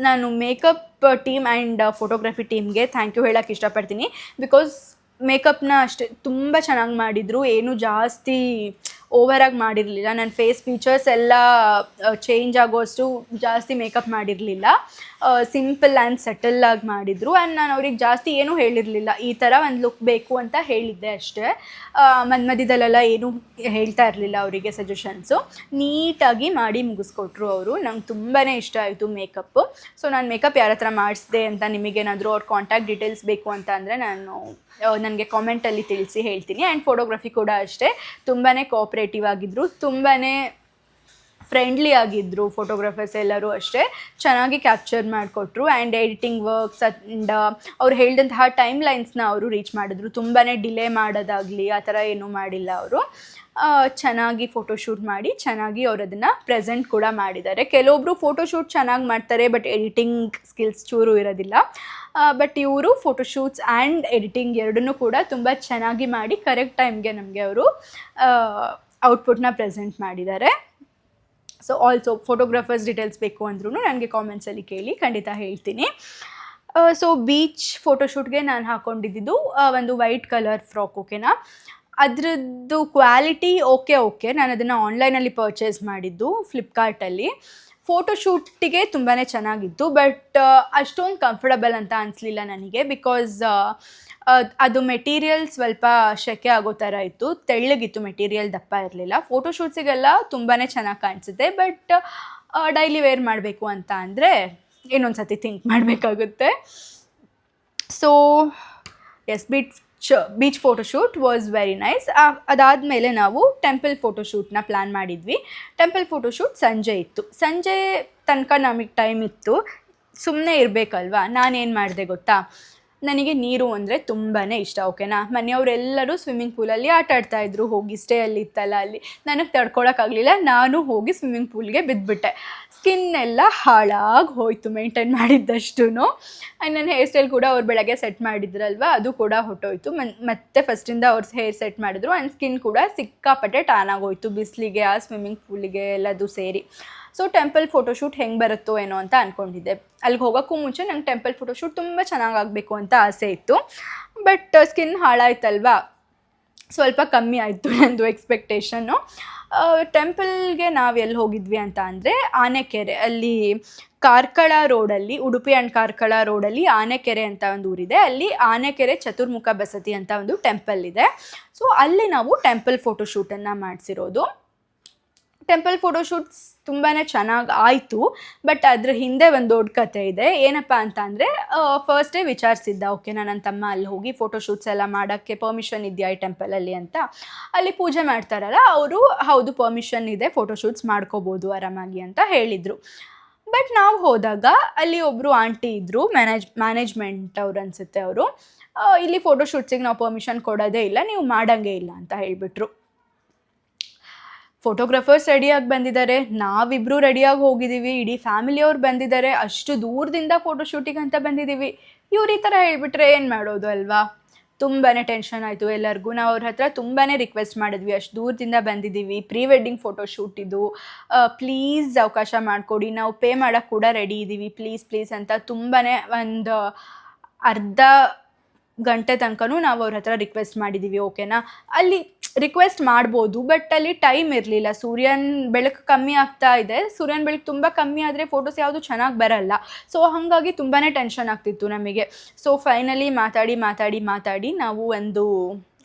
ನಾನು ಮೇಕಪ್ ಟೀಮ್ ಆ್ಯಂಡ್ ಫೋಟೋಗ್ರಫಿ ಟೀಮ್ಗೆ ಥ್ಯಾಂಕ್ ಯು ಹೇಳೋಕ್ಕೆ ಇಷ್ಟಪಡ್ತೀನಿ. ಬಿಕಾಸ್ ಮೇಕಪ್ನ ಅಷ್ಟೇ ತುಂಬ ಚೆನ್ನಾಗಿ ಮಾಡಿದರು, ಏನೂ ಜಾಸ್ತಿ ಓವರಾಗಿ ಮಾಡಿರಲಿಲ್ಲ. ನನ್ನ ಫೇಸ್ ಫೀಚರ್ಸ್ ಎಲ್ಲ ಚೇಂಜ್ ಆಗೋಷ್ಟು ಜಾಸ್ತಿ ಮೇಕಪ್ ಮಾಡಿರಲಿಲ್ಲ. ಸಿಂಪಲ್ ಆ್ಯಂಡ್ ಸೆಟಲ್ಲಾಗಿ ಮಾಡಿದರು. ಆ್ಯಂಡ್ ನಾನು ಅವ್ರಿಗೆ ಜಾಸ್ತಿ ಏನೂ ಹೇಳಿರಲಿಲ್ಲ, ಈ ಥರ ಒಂದು ಲುಕ್ ಬೇಕು ಅಂತ ಹೇಳಿದ್ದೆ ಅಷ್ಟೇ. ಮಧ್ಯದಲ್ಲೆಲ್ಲ ಏನೂ ಹೇಳ್ತಾ ಇರಲಿಲ್ಲ ಅವರಿಗೆ ಸಜೆಷನ್ಸು. ನೀಟಾಗಿ ಮಾಡಿ ಮುಗಿಸ್ಕೊಟ್ರು ಅವರು. ನಂಗೆ ತುಂಬಾ ಇಷ್ಟ ಆಯಿತು ಮೇಕಪ್ಪು. ಸೊ ನಾನು ಮೇಕಪ್ ಯಾರ ಹತ್ರ ಮಾಡಿಸಿದೆ ಅಂತ ನಿಮಗೇನಾದರೂ ಅವ್ರ ಕಾಂಟ್ಯಾಕ್ಟ್ ಡೀಟೇಲ್ಸ್ ಬೇಕು ಅಂತ ಅಂದರೆ ನನಗೆ ಕಾಮೆಂಟಲ್ಲಿ ತಿಳಿಸಿ ಹೇಳ್ತೀನಿ. ಆ್ಯಂಡ್ ಫೋಟೋಗ್ರಫಿ ಕೂಡ ಅಷ್ಟೇ ತುಂಬಾ ಕೋಆಪ್ರೇಟಿವ್ ಆಗಿದ್ದರು, ತುಂಬಾ ಫ್ರೆಂಡ್ಲಿ ಆಗಿದ್ದರು ಫೋಟೋಗ್ರಾಫರ್ಸ್ ಎಲ್ಲರೂ ಅಷ್ಟೇ. ಚೆನ್ನಾಗಿ ಕ್ಯಾಪ್ಚರ್ ಮಾಡಿಕೊಟ್ರು. ಆ್ಯಂಡ್ ಎಡಿಟಿಂಗ್ ವರ್ಕ್ಸ್ ಆ್ಯಂಡ್ ಅವ್ರು ಹೇಳಿದಂತಹ ಟೈಮ್ ಲೈನ್ಸ್ನ ಅವರು ರೀಚ್ ಮಾಡಿದ್ರು. ತುಂಬಾ ಡಿಲೇ ಮಾಡೋದಾಗಲಿ ಆ ಥರ ಏನೂ ಮಾಡಿಲ್ಲ ಅವರು. ಚೆನ್ನಾಗಿ ಫೋಟೋಶೂಟ್ ಮಾಡಿ ಚೆನ್ನಾಗಿ ಅವರು ಅದನ್ನು ಪ್ರೆಸೆಂಟ್ ಕೂಡ ಮಾಡಿದ್ದಾರೆ. ಕೆಲವೊಬ್ಬರು ಫೋಟೋಶೂಟ್ ಚೆನ್ನಾಗಿ ಮಾಡ್ತಾರೆ, ಬಟ್ ಎಡಿಟಿಂಗ್ ಸ್ಕಿಲ್ಸ್ ಚೂರು ಇರೋದಿಲ್ಲ. ಬಟ್ ಇವರು ಫೋಟೋಶೂಟ್ಸ್ ಆ್ಯಂಡ್ ಎಡಿಟಿಂಗ್ ಎರಡನ್ನೂ ಕೂಡ ತುಂಬ ಚೆನ್ನಾಗಿ ಮಾಡಿ ಕರೆಕ್ಟ್ ಟೈಮ್ಗೆ ನಮಗೆ ಅವರು ಔಟ್ಪುಟ್ನ ಪ್ರೆಸೆಂಟ್ ಮಾಡಿದ್ದಾರೆ. ಸೊ ಆಲ್ಸೋ ಫೋಟೋಗ್ರಾಫರ್ಸ್ ಡೀಟೇಲ್ಸ್ ಬೇಕು ಅಂದ್ರೂ ನನಗೆ ಕಾಮೆಂಟ್ಸಲ್ಲಿ ಕೇಳಿ, ಖಂಡಿತ ಹೇಳ್ತೀನಿ. ಸೊ ಬೀಚ್ ಫೋಟೋಶೂಟ್ಗೆ ನಾನು ಹಾಕ್ಕೊಂಡಿದ್ದು ಒಂದು ವೈಟ್ ಕಲರ್ ಫ್ರಾಕ್, ಓಕೆನಾ. ಅದರದ್ದು ಕ್ವಾಲಿಟಿ ಓಕೆ, ನಾನು ಅದನ್ನು ಆನ್ಲೈನಲ್ಲಿ ಪರ್ಚೇಸ್ ಮಾಡಿದ್ದು ಫ್ಲಿಪ್ಕಾರ್ಟಲ್ಲಿ. ಫೋಟೋಶೂಟಿಗೆ ತುಂಬಾ ಚೆನ್ನಾಗಿತ್ತು, ಬಟ್ ಅಷ್ಟೊಂದು ಕಂಫರ್ಟಬಲ್ ಅಂತ ಅನಿಸ್ಲಿಲ್ಲ ನನಗೆ. ಬಿಕಾಸ್ ಅದು ಮೆಟೀರಿಯಲ್ ಸ್ವಲ್ಪ ಶೆಕೆ ಆಗೋ ಥರ ಇತ್ತು, ತೆಳ್ಳಗಿತ್ತು ಮೆಟೀರಿಯಲ್, ದಪ್ಪ ಇರಲಿಲ್ಲ. ಫೋಟೋಶೂಟ್ಸಿಗೆಲ್ಲ ತುಂಬಾ ಚೆನ್ನಾಗಿ ಕಾಣಿಸುತ್ತೆ, ಬಟ್ ಡೈಲಿ ವೇರ್ ಮಾಡಬೇಕು ಅಂತ ಅಂದರೆ ಇನ್ನೊಂದು ಸತಿ ಥಿಂಕ್ ಮಾಡಬೇಕಾಗುತ್ತೆ. So yes, beach photoshoot was very nice. ಅದಾದಮೇಲೆ ನಾವು ಟೆಂಪಲ್ ಫೋಟೋಶೂಟ್ನ ಪ್ಲ್ಯಾನ್ ಮಾಡಿದ್ವಿ. ಟೆಂಪಲ್ ಫೋಟೋಶೂಟ್ ಸಂಜೆ ಇತ್ತು. ಸಂಜೆ ತನಕ ನಮಗೆ ಟೈಮ್ ಇತ್ತು, ಸುಮ್ಮನೆ ಇರಬೇಕಲ್ವಾ. ನಾನೇನು ಮಾಡಿದೆ ಗೊತ್ತಾ, ನನಗೆ ನೀರು ಅಂದರೆ ತುಂಬಾ ಇಷ್ಟ, ಓಕೆನಾ. ಮನೆಯವರೆಲ್ಲರೂ ಸ್ವಿಮ್ಮಿಂಗ್ ಪೂಲಲ್ಲಿ ಆಟ ಆಡ್ತಾಯಿದ್ರು, ಹೋಗಿ ಸ್ಟೇ ಅಲ್ಲಿ ಇತ್ತಲ್ಲ ಅಲ್ಲಿ. ನನಗೆ ತಡ್ಕೊಳಕ್ಕಾಗಲಿಲ್ಲ, ನಾನು ಹೋಗಿ ಸ್ವಿಮ್ಮಿಂಗ್ ಪೂಲ್ಗೆ ಬಿದ್ದುಬಿಟ್ಟೆ. ಸ್ಕಿನ್ ಎಲ್ಲ ಹಾಳಾಗಿ ಹೋಯಿತು ಮೇಂಟೈನ್ ಮಾಡಿದ್ದಷ್ಟು. ಆ್ಯಂಡ್ ನನ್ನ ಹೇರ್ ಸ್ಟೈಲ್ ಕೂಡ ಅವ್ರು ಬೆಳಗ್ಗೆ ಸೆಟ್ ಮಾಡಿದ್ರಲ್ವ, ಅದು ಕೂಡ ಹೊಟ್ಟೋಯ್ತು. ಮತ್ತೆ ಫಸ್ಟಿಂದ ಅವ್ರು ಹೇರ್ ಸೆಟ್ ಮಾಡಿದ್ರು. ಆ್ಯಂಡ್ ಸ್ಕಿನ್ ಕೂಡ ಸಿಕ್ಕಾಪಟ್ಟೆ ಟ್ಯಾನ್ ಆಗೋಯ್ತು ಬಿಸಿಲಿಗೆ, ಆ ಸ್ವಿಮ್ಮಿಂಗ್ ಪೂಲಿಗೆ ಎಲ್ಲದು ಸೇರಿ. ಸೊ ಟೆಂಪಲ್ ಫೋಟೋಶೂಟ್ ಹೆಂಗೆ ಬರುತ್ತೋ ಏನೋ ಅಂತ ಅಂದ್ಕೊಂಡಿದ್ದೆ. ಅಲ್ಲಿಗೆ ಹೋಗೋಕ್ಕೂ ಮುಂಚೆ ನಂಗೆ ಟೆಂಪಲ್ ಫೋಟೋಶೂಟ್ ತುಂಬ ಚೆನ್ನಾಗಿ ಆಗಬೇಕು ಅಂತ ಆಸೆ ಇತ್ತು. ಬಟ್ ಸ್ಕಿನ್ ಹಾಳಾಯ್ತಲ್ವಾ, ಸ್ವಲ್ಪ ಕಮ್ಮಿ ಆಯಿತು ನಂದು ಎಕ್ಸ್ಪೆಕ್ಟೇಷನ್ನು. ಟೆಂಪಲ್ಗೆ ನಾವು ಎಲ್ಲಿ ಹೋಗಿದ್ವಿ ಅಂತ ಅಂದರೆ ಆನೆಕೆರೆ, ಅಲ್ಲಿ ಕಾರ್ಕಳ ರೋಡಲ್ಲಿ, ಉಡುಪಿ ಆ್ಯಂಡ್ ಕಾರ್ಕಳ ರೋಡಲ್ಲಿ ಆನೆಕೆರೆ ಅಂತ ಒಂದು ಊರಿದೆ. ಅಲ್ಲಿ ಆನೆಕೆರೆ ಚತುರ್ಮುಖ ಬಸತಿ ಅಂತ ಒಂದು ಟೆಂಪಲ್ ಇದೆ. ಸೊ ಅಲ್ಲಿ ನಾವು ಟೆಂಪಲ್ ಫೋಟೋಶೂಟನ್ನು ಮಾಡಿಸಿರೋದು. ಟೆಂಪಲ್ ಫೋಟೋಶೂಟ್ಸ್ ತುಂಬಾ ಚೆನ್ನಾಗಿ ಆಯಿತು. ಬಟ್ ಅದ್ರ ಹಿಂದೆ ಒಂದು ದೊಡ್ಡ ಕತೆ ಇದೆ. ಏನಪ್ಪ ಅಂತ ಅಂದರೆ, ಫಸ್ಟ್ ಡೇ ವಿಚಾರಿಸಿದ್ದ, ಓಕೆನಾ, ನನ್ನ ತಮ್ಮ ಅಲ್ಲಿ ಹೋಗಿ ಫೋಟೋಶೂಟ್ಸ್ ಎಲ್ಲ ಮಾಡೋಕ್ಕೆ ಪರ್ಮಿಷನ್ ಇದೆಯಾ ಈ ಟೆಂಪಲಲ್ಲಿ ಅಂತ. ಅಲ್ಲಿ ಪೂಜೆ ಮಾಡ್ತಾರಲ್ಲ ಅವರು, ಹೌದು ಪರ್ಮಿಷನ್ ಇದೆ, ಫೋಟೋಶೂಟ್ಸ್ ಮಾಡ್ಕೋಬೋದು ಆರಾಮಾಗಿ ಅಂತ ಹೇಳಿದರು. ಬಟ್ ನಾವು ಹೋದಾಗ ಅಲ್ಲಿ ಒಬ್ಬರು ಆಂಟಿ ಇದ್ದರು, ಮ್ಯಾನೇಜ್ಮೆಂಟ್ ಅವ್ರು ಅನಿಸುತ್ತೆ ಅವರು. ಇಲ್ಲಿ ಫೋಟೋಶೂಟ್ಸಿಗೆ ನಾವು ಪರ್ಮಿಷನ್ ಕೊಡೋದೇ ಇಲ್ಲ, ನೀವು ಮಾಡೋಂಗೇ ಇಲ್ಲ ಅಂತ ಹೇಳಿಬಿಟ್ರು. ಫೋಟೋಗ್ರಫರ್ಸ್ ರೆಡಿಯಾಗಿ ಬಂದಿದ್ದಾರೆ, ನಾವಿಬ್ಬರು ರೆಡಿಯಾಗಿ ಹೋಗಿದ್ದೀವಿ, ಇಡೀ ಫ್ಯಾಮಿಲಿಯವ್ರು ಬಂದಿದ್ದಾರೆ, ಅಷ್ಟು ದೂರದಿಂದ ಫೋಟೋಶೂಟಿಗೆ ಅಂತ ಬಂದಿದ್ದೀವಿ. ಇವ್ರು ಈ ಥರ ಹೇಳಿಬಿಟ್ರೆ ಏನು ಮಾಡೋದು ಅಲ್ವಾ. ತುಂಬಾ ಟೆನ್ಷನ್ ಆಯಿತು ಎಲ್ಲರಿಗೂ. ನಾವು ಅವ್ರ ಹತ್ರ ತುಂಬಾ ರಿಕ್ವೆಸ್ಟ್ ಮಾಡಿದ್ವಿ, ಅಷ್ಟು ದೂರದಿಂದ ಬಂದಿದ್ದೀವಿ, ಪ್ರೀ ವೆಡ್ಡಿಂಗ್ ಫೋಟೋಶೂಟ್ ಇದು, ಪ್ಲೀಸ್ ಅವಕಾಶ ಮಾಡಿಕೊಡಿ, ನಾವು ಪೇ ಮಾಡೋಕ್ಕೆ ಕೂಡ ರೆಡಿ ಇದ್ದೀವಿ, ಪ್ಲೀಸ್ ಪ್ಲೀಸ್ ಅಂತ ತುಂಬಾ ಒಂದು ಅರ್ಧ ಗಂಟೆ ತನಕನೂ ನಾವು ಅವ್ರ ಹತ್ರ ರಿಕ್ವೆಸ್ಟ್ ಮಾಡಿದ್ದೀವಿ, ಓಕೆನಾ. ಅಲ್ಲಿ ರಿಕ್ವೆಸ್ಟ್ ಮಾಡ್ಬೋದು, ಬಟ್ ಅಲ್ಲಿ ಟೈಮ್ ಇರಲಿಲ್ಲ. ಸೂರ್ಯನ ಬೆಳಕು ಕಮ್ಮಿ ಆಗ್ತಾ ಇದೆ, ಸೂರ್ಯನ ಬೆಳಕು ತುಂಬ ಕಮ್ಮಿ ಆದರೆ ಫೋಟೋಸ್ ಯಾವುದು ಚೆನ್ನಾಗಿ ಬರಲ್ಲ. ಸೊ ಹಾಗಾಗಿ ತುಂಬಾ ಟೆನ್ಷನ್ ಆಗ್ತಿತ್ತು ನಮಗೆ. ಸೊ ಫೈನಲಿ ಮಾತಾಡಿ ನಾವು ಒಂದು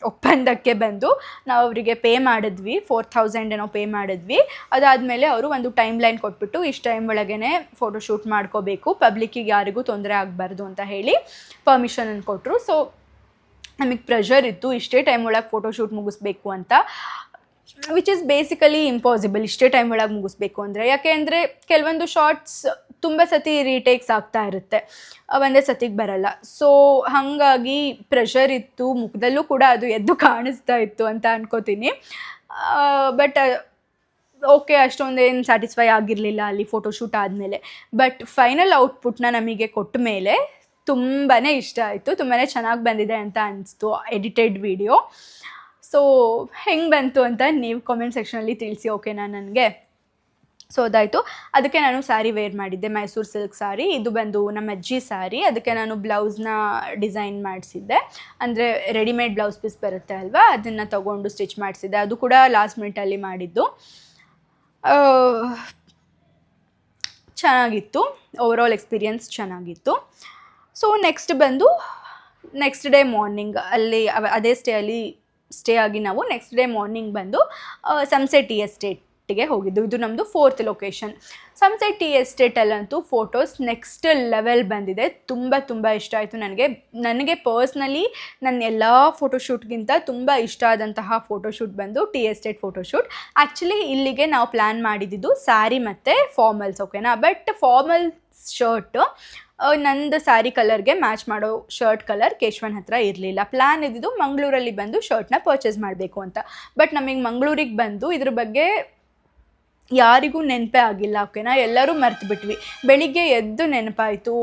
ಒಪ್ಪಂದಕ್ಕೆ ಬಂದು ನಾವು ಅವರಿಗೆ ಪೇ ಮಾಡಿದ್ವಿ, 4000 ಏನೋ ಪೇ ಮಾಡಿದ್ವಿ. ಅದಾದಮೇಲೆ ಅವರು ಒಂದು ಟೈಮ್ ಲೈನ್ ಕೊಟ್ಬಿಟ್ಟು, ಇಷ್ಟು ಟೈಮ್ ಒಳಗೇ ಫೋಟೋಶೂಟ್ ಮಾಡ್ಕೋಬೇಕು, ಪಬ್ಲಿಕ್ಕಿಗೆ ಯಾರಿಗೂ ತೊಂದರೆ ಆಗಬಾರ್ದು ಅಂತ ಹೇಳಿ ಪರ್ಮಿಷನನ್ನು ಕೊಟ್ಟರು. ಸೊ ನಮಗೆ ಪ್ರೆಷರ್ ಇತ್ತು, ಇಷ್ಟೇ ಟೈಮ್ ಒಳಗೆ ಫೋಟೋಶೂಟ್ ಮುಗಿಸ್ಬೇಕು ಅಂತ, ವಿಚ್ ಈಸ್ ಬೇಸಿಕಲಿ ಇಂಪಾಸಿಬಲ್ ಇಷ್ಟೇ ಟೈಮ್ ಒಳಗೆ ಮುಗಿಸ್ಬೇಕು ಅಂದರೆ. ಯಾಕೆ ಅಂದರೆ ಕೆಲವೊಂದು ಶಾರ್ಟ್ಸ್ ತುಂಬ ಸತಿ ರೀಟೇಕ್ಸ್ ಆಗ್ತಾ ಇರುತ್ತೆ, ಒಂದೇ ಸತಿಗೆ ಬರಲ್ಲ. ಸೊ ಹಾಗಾಗಿ ಪ್ರೆಷರ್ ಇತ್ತು, ಮುಖದಲ್ಲೂ ಕೂಡ ಅದು ಎದ್ದು ಕಾಣಿಸ್ತಾ ಇತ್ತು ಅಂತ ಅನ್ಕೋತೀನಿ. ಬಟ್ ಓಕೆ, ಅಷ್ಟೊಂದೇನು ಸ್ಯಾಟಿಸ್ಫೈ ಆಗಿರಲಿಲ್ಲ ಅಲ್ಲಿ ಫೋಟೋಶೂಟ್ ಆದಮೇಲೆ. ಬಟ್ ಫೈನಲ್ ಔಟ್ಪುಟ್ನ ನಮಗೆ ಕೊಟ್ಟ ಮೇಲೆ ತುಂಬಾ ಇಷ್ಟ ಆಯಿತು, ತುಂಬಾ ಚೆನ್ನಾಗಿ ಬಂದಿದೆ ಅಂತ ಅನಿಸ್ತು ಎಡಿಟೆಡ್ ವಿಡಿಯೋ. ಸೊ ಹೆಂಗೆ ಬಂತು ಅಂತ ನೀವು ಕಾಮೆಂಟ್ ಸೆಕ್ಷನಲ್ಲಿ ತಿಳಿಸಿ, ಓಕೆನಾ ನನಗೆ. ಸೊ ಅದಾಯಿತು. ಅದಕ್ಕೆ ನಾನು ಸ್ಯಾರಿ ವೇರ್ ಮಾಡಿದ್ದೆ, ಮೈಸೂರು ಸಿಲ್ಕ್ ಸ್ಯಾರಿ. ಇದು ಬಂದು ನಮ್ಮ ಅಜ್ಜಿ ಸ್ಯಾರಿ. ಅದಕ್ಕೆ ನಾನು ಬ್ಲೌಸ್ನ ಡಿಸೈನ್ ಮಾಡಿಸಿದ್ದೆ, ಅಂದರೆ ರೆಡಿಮೇಡ್ ಬ್ಲೌಸ್ ಪೀಸ್ ಬರುತ್ತೆ ಅಲ್ವಾ, ಅದನ್ನು ತೊಗೊಂಡು ಸ್ಟಿಚ್ ಮಾಡಿಸಿದ್ದೆ. ಅದು ಕೂಡ ಲಾಸ್ಟ್ ಮಿನಿಟಲ್ಲಿ ಮಾಡಿದ್ದು. ಚೆನ್ನಾಗಿತ್ತು, ಓವರಾಲ್ ಎಕ್ಸ್ಪೀರಿಯನ್ಸ್ ಚೆನ್ನಾಗಿತ್ತು. ಸೊ ನೆಕ್ಸ್ಟ್ ಡೇ ಮಾರ್ನಿಂಗ್ ಅಲ್ಲಿ ಅದೇ ಸ್ಟೇ ಆಗಿ ನಾವು ನೆಕ್ಸ್ಟ್ ಡೇ ಮಾರ್ನಿಂಗ್ ಬಂದು ಸನ್ಸೆಟ್ ಟೀ ಎಸ್ಟೇಟ್ಗೆ ಹೋಗಿದ್ದು. ಇದು ನಮ್ಮದು 4th ಲೊಕೇಶನ್. ಸನ್ಸೆಟ್ ಟೀ ಎಸ್ಟೇಟಲ್ಲಂತೂ ಫೋಟೋಸ್ ನೆಕ್ಸ್ಟ್ ಲೆವೆಲ್ ಬಂದಿದೆ. ತುಂಬ ಇಷ್ಟ ಆಯಿತು ನನಗೆ ಪರ್ಸ್ನಲಿ ನನ್ನ ಎಲ್ಲ ಫೋಟೋಶೂಟ್ಗಿಂತ ತುಂಬ ಇಷ್ಟ ಆದಂತಹ ಫೋಟೋಶೂಟ್ ಬಂದು ಟೀ ಎಸ್ಟೇಟ್ ಫೋಟೋಶೂಟ್. ಆ್ಯಕ್ಚುಲಿ ಇಲ್ಲಿಗೆ ನಾವು ಪ್ಲ್ಯಾನ್ ಮಾಡಿದ್ದು ಸ್ಯಾರಿ ಮತ್ತು ಫಾರ್ಮಲ್ಸ್, ಓಕೆನಾ. ಬಟ್ ಫಾರ್ಮಲ್ ಶರ್ಟ್ ನಂದು ಸ್ಯಾರಿ ಕಲರ್ಗೆ ಮ್ಯಾಚ್ ಮಾಡೋ ಶರ್ಟ್ ಕಲರ್ ಕೇಶವನ್ ಹತ್ರ ಇರಲಿಲ್ಲ. ಪ್ಲ್ಯಾನ್ ಇದ್ದಿದ್ದು ಮಂಗಳೂರಲ್ಲಿ ಬಂದು ಶರ್ಟ್ನ ಪರ್ಚೇಸ್ ಮಾಡಬೇಕು ಅಂತ. ಬಟ್ ನಮಗೆ ಮಂಗಳೂರಿಗೆ ಬಂದು ಇದ್ರ ಬಗ್ಗೆ ಯಾರಿಗೂ ನೆನಪೇ ಆಗಿಲ್ಲ, ಓಕೆನಾ. ಎಲ್ಲರೂ ಮರ್ತು ಬಿಟ್ವಿ. ಬೆಳಿಗ್ಗೆ ಎದ್ದು ನೆನಪಾಯಿತು,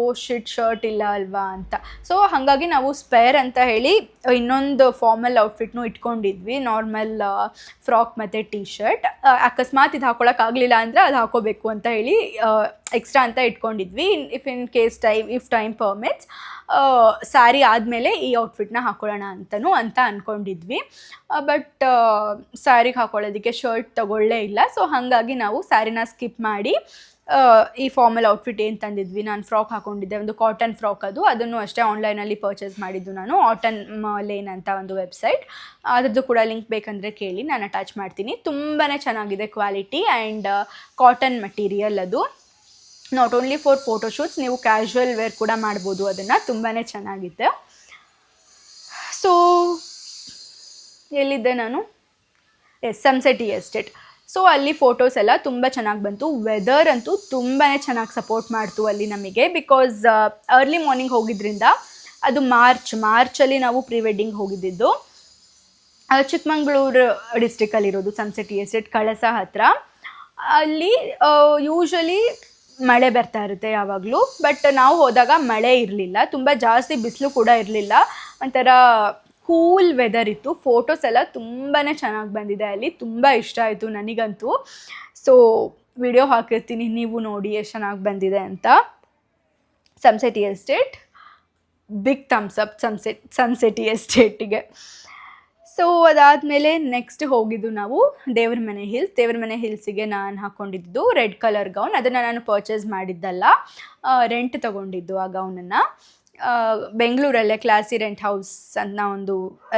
ಶರ್ಟ್ ಇಲ್ಲ ಅಲ್ವಾ ಅಂತ. ಸೊ ಹಾಗಾಗಿ ನಾವು ಸ್ಪೇರ್ ಅಂತ ಹೇಳಿ ಇನ್ನೊಂದು ಫಾರ್ಮಲ್ ಔಟ್ಫಿಟ್ನೂ ಇಟ್ಕೊಂಡಿದ್ವಿ, ನಾರ್ಮಲ್ ಫ್ರಾಕ್ ಮತ್ತು ಟೀ ಶರ್ಟ್. ಅಕಸ್ಮಾತ್ ಇದು ಹಾಕೊಳ್ಳೋಕ್ಕಾಗಲಿಲ್ಲ ಅಂದರೆ ಅದು ಹಾಕೋಬೇಕು ಅಂತ ಹೇಳಿ ಎಕ್ಸ್ಟ್ರಾ ಅಂತ ಇಟ್ಕೊಂಡಿದ್ವಿ. ಇಫ್ ಟೈಮ್ ಪರ್ಮಿಟ್ಸ್ ಸ್ಯಾರಿ ಆದಮೇಲೆ ಈ ಔಟ್ಫಿಟ್ನ ಹಾಕೊಳ್ಳೋಣ ಅಂತ ಅಂದ್ಕೊಂಡಿದ್ವಿ. ಬಟ್ ಸ್ಯಾರಿಗೆ ಹಾಕೊಳ್ಳೋದಕ್ಕೆ ಶರ್ಟ್ ತಗೊಳ್ಳೇ ಇಲ್ಲ. ಸೊ ಹಾಗಾಗಿ ನಾವು ಸ್ಯಾರಿನ ಸ್ಕಿಪ್ ಮಾಡಿ ಈ ಫಾರ್ಮಲ್ ಔಟ್ಫಿಟ್ ಏನು ತಂದಿದ್ವಿ, ನಾನು ಫ್ರಾಕ್ ಹಾಕ್ಕೊಂಡಿದ್ದೆ, ಒಂದು ಕಾಟನ್ ಫ್ರಾಕ್, ಅದನ್ನು ಅಷ್ಟೇ ಆನ್ಲೈನಲ್ಲಿ ಪರ್ಚೇಸ್ ಮಾಡಿದ್ದು ನಾನು, ಆಟನ್ ಲೇನ್ ಅಂತ ಒಂದು ವೆಬ್ಸೈಟ್. ಅದರದ್ದು ಕೂಡ ಲಿಂಕ್ ಬೇಕಂದರೆ ಕೇಳಿ, ನಾನು ಅಟ್ಯಾಚ್ ಮಾಡ್ತೀನಿ. ತುಂಬಾ ಚೆನ್ನಾಗಿದೆ ಕ್ವಾಲಿಟಿ ಆ್ಯಂಡ್ ಕಾಟನ್ ಮಟೀರಿಯಲ್. ಅದು ನಾಟ್ ಓನ್ಲಿ ಫಾರ್ ಫೋಟೋಶೂಟ್ಸ್, ನೀವು ಕ್ಯಾಶುವಲ್ ವೇರ್ ಕೂಡ ಮಾಡ್ಬೋದು ಅದನ್ನು. ತುಂಬಾ ಚೆನ್ನಾಗಿದೆ. ಸೊ ಎಲ್ಲಿದ್ದೆ ನಾನು? Sunset tea estate. ಸೊ ಅಲ್ಲಿ ಫೋಟೋಸ್ ಎಲ್ಲ ತುಂಬ ಚೆನ್ನಾಗಿ ಬಂತು. ವೆದರ್ ಅಂತೂ ತುಂಬಾ ಚೆನ್ನಾಗಿ ಸಪೋರ್ಟ್ ಮಾಡ್ತು ಅಲ್ಲಿ ನಮಗೆ. ಬಿಕಾಸ್ ಅರ್ಲಿ ಮಾರ್ನಿಂಗ್ ಹೋಗಿದ್ರಿಂದ ಅದು ಮಾರ್ಚಲ್ಲಿ ನಾವು ಪ್ರೀ ವೆಡ್ಡಿಂಗ್ ಹೋಗಿದ್ದಿದ್ದು. ಚಿಕ್ಕಮಂಗ್ಳೂರು ಡಿಸ್ಟ್ರಿಕ್ಕಲ್ಲಿರೋದು ಸಂಸೆಟಿ ಎಸ್ಟೇಟ್ ಕಳಸ ಹತ್ರ. ಅಲ್ಲಿ ಯೂಶ್ವಲಿ ಮಳೆ ಬರ್ತಾ ಇರುತ್ತೆ ಯಾವಾಗಲೂ, ಬಟ್ ನಾವು ಹೋದಾಗ ಮಳೆ ಇರಲಿಲ್ಲ, ತುಂಬ ಜಾಸ್ತಿ ಬಿಸಿಲು ಕೂಡ ಇರಲಿಲ್ಲ, ಒಂಥರ ಕೂಲ್ ವೆದರ್ ಇತ್ತು. ಫೋಟೋಸ್ ಎಲ್ಲ ತುಂಬಾ ಚೆನ್ನಾಗಿ ಬಂದಿದೆ, ಅಲ್ಲಿ ತುಂಬ ಇಷ್ಟ ಆಯಿತು ನನಗಂತೂ. ಸೊ ವಿಡಿಯೋ ಹಾಕಿರ್ತೀನಿ, ನೀವು ನೋಡಿ ಎಷ್ಟು ಚೆನ್ನಾಗಿ ಬಂದಿದೆ ಅಂತ. Sunset Tea estate, big thumbs up Sunset Tea ಎಸ್ಟೇಟಿಗೆ. ಸೊ ಅದಾದಮೇಲೆ ನೆಕ್ಸ್ಟ್ ಹೋಗಿದ್ದು ನಾವು ದೇವ್ರ ಮನೆ ಹಿಲ್ಸಿಗೆ ನಾನು ಹಾಕ್ಕೊಂಡಿದ್ದು ರೆಡ್ ಕಲರ್ ಗೌನ್. ಅದನ್ನು ನಾನು ಪರ್ಚೇಸ್ ಮಾಡಿದ್ದಲ್ಲ, ರೆಂಟ್ ತೊಗೊಂಡಿದ್ದು ಆ ಗೌನನ್ನು. ಬೆಂಗಳೂರಲ್ಲೇ ಕ್ಲಾಸಿ ರೆಂಟ್ ಹೌಸ್ ಅಂತ ಒಂದು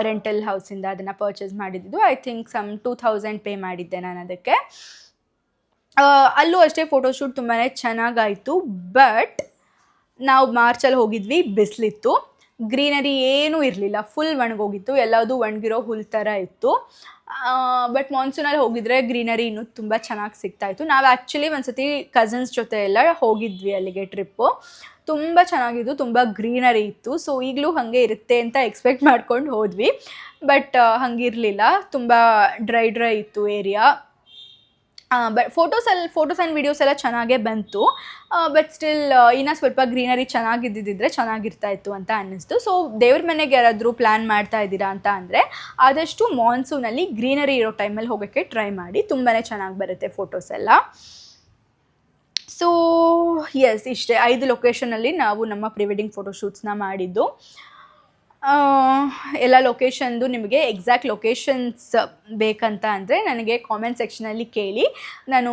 ರೆಂಟಲ್ ಹೌಸಿಂದ ಅದನ್ನು ಪರ್ಚೇಸ್ ಮಾಡಿದ್ದು. ಐ ಥಿಂಕ್ ಸಮ್ 2000 ಪೇ ಮಾಡಿದ್ದೆ ನಾನು ಅದಕ್ಕೆ. ಅಲ್ಲೂ ಅಷ್ಟೇ ಫೋಟೋಶೂಟ್ ತುಂಬಾ ಚೆನ್ನಾಗಾಯಿತು. ಬಟ್ ನಾವು ಮಾರ್ಚಲ್ಲಿ ಹೋಗಿದ್ವಿ, ಬಿಸಿಲಿತ್ತು, ಗ್ರೀನರಿ ಏನೂ ಇರಲಿಲ್ಲ, ಫುಲ್ ಒಣಗೋಗಿತ್ತು, ಎಲ್ಲದೂ ಒಣಗಿರೋ ಹುಲ್ ಥರ ಇತ್ತು. ಬಟ್ ಮಾನ್ಸೂನಲ್ಲಿ ಹೋಗಿದ್ರೆ ಗ್ರೀನರಿ ಇನ್ನೂ ತುಂಬ ಚೆನ್ನಾಗಿ ಸಿಗ್ತಾಯಿತ್ತು. ನಾವು ಆ್ಯಕ್ಚುಲಿ ಒಂದು ಸತಿ ಕಸಿನ್ಸ್ ಜೊತೆ ಎಲ್ಲ ಹೋಗಿದ್ವಿ ಅಲ್ಲಿಗೆ ಟ್ರಿಪ್ಪು. ತುಂಬ ಚೆನ್ನಾಗಿತ್ತು, ತುಂಬ ಗ್ರೀನರಿ ಇತ್ತು. ಸೊ ಈಗಲೂ ಹಾಗೆ ಇರುತ್ತೆ ಅಂತ ಎಕ್ಸ್ಪೆಕ್ಟ್ ಮಾಡ್ಕೊಂಡು ಹೋದ್ವಿ, ಬಟ್ ಹಂಗಿರಲಿಲ್ಲ, ತುಂಬ ಡ್ರೈ ಇತ್ತು area. But photos and videos ಎಲ್ಲ ಚೆನ್ನಾಗೇ ಬಂತು. ಬಟ್ ಸ್ಟಿಲ್ ಇನ್ನೂ ಸ್ವಲ್ಪ ಗ್ರೀನರಿ ಚೆನ್ನಾಗಿದ್ದಿದ್ರೆ ಚೆನ್ನಾಗಿರ್ತಾಯಿತ್ತು ಅಂತ ಅನ್ನಿಸ್ತು. ಸೊ ದೇವ್ರ ಮನೆಗೆ ಯಾರಾದರೂ ಪ್ಲ್ಯಾನ್ ಮಾಡ್ತಾ ಇದ್ದೀರಾ ಅಂತ ಅಂದರೆ ಆದಷ್ಟು ಮಾನ್ಸೂನಲ್ಲಿ ಗ್ರೀನರಿ ಇರೋ ಟೈಮಲ್ಲಿ ಹೋಗೋಕ್ಕೆ ಟ್ರೈ ಮಾಡಿ, ತುಂಬಾ ಚೆನ್ನಾಗಿ ಬರುತ್ತೆ ಫೋಟೋಸ್ ಎಲ್ಲ. ಸೊ ಎಸ್, ಇಷ್ಟೇ 5 ಲೊಕೇಶನಲ್ಲಿ ನಾವು ನಮ್ಮ ಪ್ರೀ ವೆಡ್ಡಿಂಗ್ ಫೋಟೋಶೂಟ್ಸ್ನ ಮಾಡಿದ್ದು. ಎಲ್ಲ ಲೊಕೇಶನ್ದು ನಿಮಗೆ ಎಕ್ಸಾಕ್ಟ್ ಲೊಕೇಶನ್ಸ್ ಬೇಕಂತ ಅಂದರೆ ನನಗೆ ಕಾಮೆಂಟ್ ಸೆಕ್ಷನಲ್ಲಿ ಕೇಳಿ, ನಾನು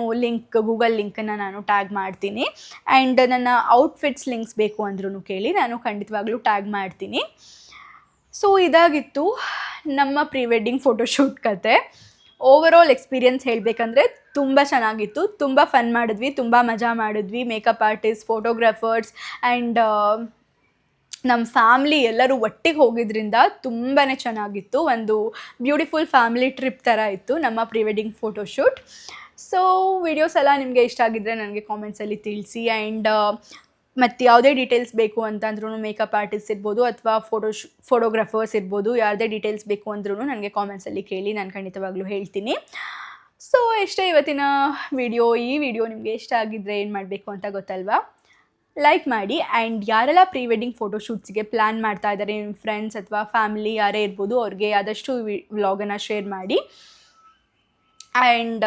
ಗೂಗಲ್ ಲಿಂಕನ್ನು ನಾನು ಟ್ಯಾಗ್ ಮಾಡ್ತೀನಿ. ಆ್ಯಂಡ್ ನನ್ನ ಔಟ್ಫಿಟ್ಸ್ ಲಿಂಕ್ಸ್ ಬೇಕು ಅಂದ್ರೂ ಕೇಳಿ, ನಾನು ಖಂಡಿತವಾಗ್ಲೂ ಟ್ಯಾಗ್ ಮಾಡ್ತೀನಿ. ಸೊ ಇದಾಗಿತ್ತು ನಮ್ಮ ಪ್ರೀ ವೆಡ್ಡಿಂಗ್ ಫೋಟೋಶೂಟ್ ಕತೆ. ಓವರಾಲ್ ಎಕ್ಸ್ಪೀರಿಯನ್ಸ್ ಹೇಳಬೇಕಂದ್ರೆ ತುಂಬ ಚೆನ್ನಾಗಿತ್ತು, ತುಂಬ ಫನ್ ಮಾಡಿದ್ವಿ, ತುಂಬ ಮಜಾ ಮಾಡಿದ್ವಿ. ಮೇಕಪ್ ಆರ್ಟಿಸ್ಟ್, ಫೋಟೋಗ್ರಾಫರ್ಸ್ ಆ್ಯಂಡ್ ನಮ್ಮ ಫ್ಯಾಮ್ಲಿ ಎಲ್ಲರೂ ಒಟ್ಟಿಗೆ ಹೋಗಿದ್ರಿಂದ ತುಂಬಾ ಚೆನ್ನಾಗಿತ್ತು. ಒಂದು ಬ್ಯೂಟಿಫುಲ್ ಫ್ಯಾಮಿಲಿ ಟ್ರಿಪ್ ಥರ ಇತ್ತು ನಮ್ಮ pre wedding photoshoot. So videos ಎಲ್ಲ ನಿಮಗೆ ಇಷ್ಟ ಆಗಿದ್ದರೆ ನನಗೆ ಕಾಮೆಂಟ್ಸಲ್ಲಿ ತಿಳಿಸಿ. ಆ್ಯಂಡ್ ಮತ್ತು ಯಾವುದೇ ಡೀಟೇಲ್ಸ್ ಬೇಕು ಅಂತಂದ್ರೂ, ಮೇಕಪ್ ಆರ್ಟಿಸ್ಟ್ ಇರ್ಬೋದು ಅಥವಾ ಫೋಟೋಗ್ರಾಫರ್ಸ್ ಇರ್ಬೋದು, ಯಾವುದೇ ಡೀಟೇಲ್ಸ್ ಬೇಕು ಅಂದ್ರೂ ನನಗೆ ಕಾಮೆಂಟ್ಸಲ್ಲಿ ಕೇಳಿ, ನಾನು ಖಂಡಿತವಾಗ್ಲೂ ಹೇಳ್ತೀನಿ. ಸೊ ಇಷ್ಟೇ ಇವತ್ತಿನ ವಿಡಿಯೋ. ಈ ವಿಡಿಯೋ ನಿಮಗೆ ಇಷ್ಟ ಆಗಿದ್ದರೆ ಏನು ಮಾಡಬೇಕು ಅಂತ ಗೊತ್ತಲ್ವಾ? ಲೈಕ್ ಮಾಡಿ. ಆ್ಯಂಡ್ ಯಾರೆಲ್ಲ ಪ್ರೀ ವೆಡ್ಡಿಂಗ್ ಫೋಟೋಶೂಟ್ಸ್ಗೆ ಪ್ಲ್ಯಾನ್ ಮಾಡ್ತಾ ಇದ್ದಾರೆ, ನಿಮ್ಮ ಫ್ರೆಂಡ್ಸ್ ಅಥವಾ ಫ್ಯಾಮಿಲಿ ಯಾರೇ ಇರ್ಬೋದು, ಅವ್ರಿಗೆ ಆದಷ್ಟು ವ್ಲಾಗನ್ನು ಶೇರ್ ಮಾಡಿ. ಆ್ಯಂಡ್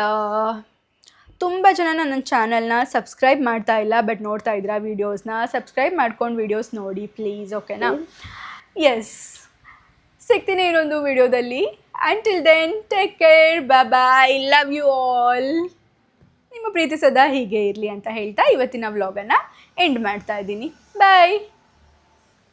ತುಂಬ ಜನ ನನ್ನ ಚಾನಲ್ನ ಸಬ್ಸ್ಕ್ರೈಬ್ ಮಾಡ್ತಾ ಇಲ್ಲ, ಬಟ್ ನೋಡ್ತಾ ಇದ್ದೀರಾ ವೀಡಿಯೋಸ್ನ. ಸಬ್ಸ್ಕ್ರೈಬ್ ಮಾಡ್ಕೊಂಡು ವೀಡಿಯೋಸ್ ನೋಡಿ ಪ್ಲೀಸ್, ಓಕೆನಾ? ಎಸ್, ಸಿಗ್ತೀನಿ ಇನ್ನೊಂದು ವಿಡಿಯೋದಲ್ಲಿ. Until then take care, bye, love you all. ನಿಮ್ಮ ಪ್ರೀತಿ ಸದಾ ಹೀಗೆ ಇರಲಿ ಅಂತ ಹೇಳ್ತಾ ಇವತ್ತಿನ ವ್ಲಾಗನ್ನು ಎಂಡ್ ಮಾಡ್ತಾ ಇದ್ದೀನಿ. ಬಾಯ್.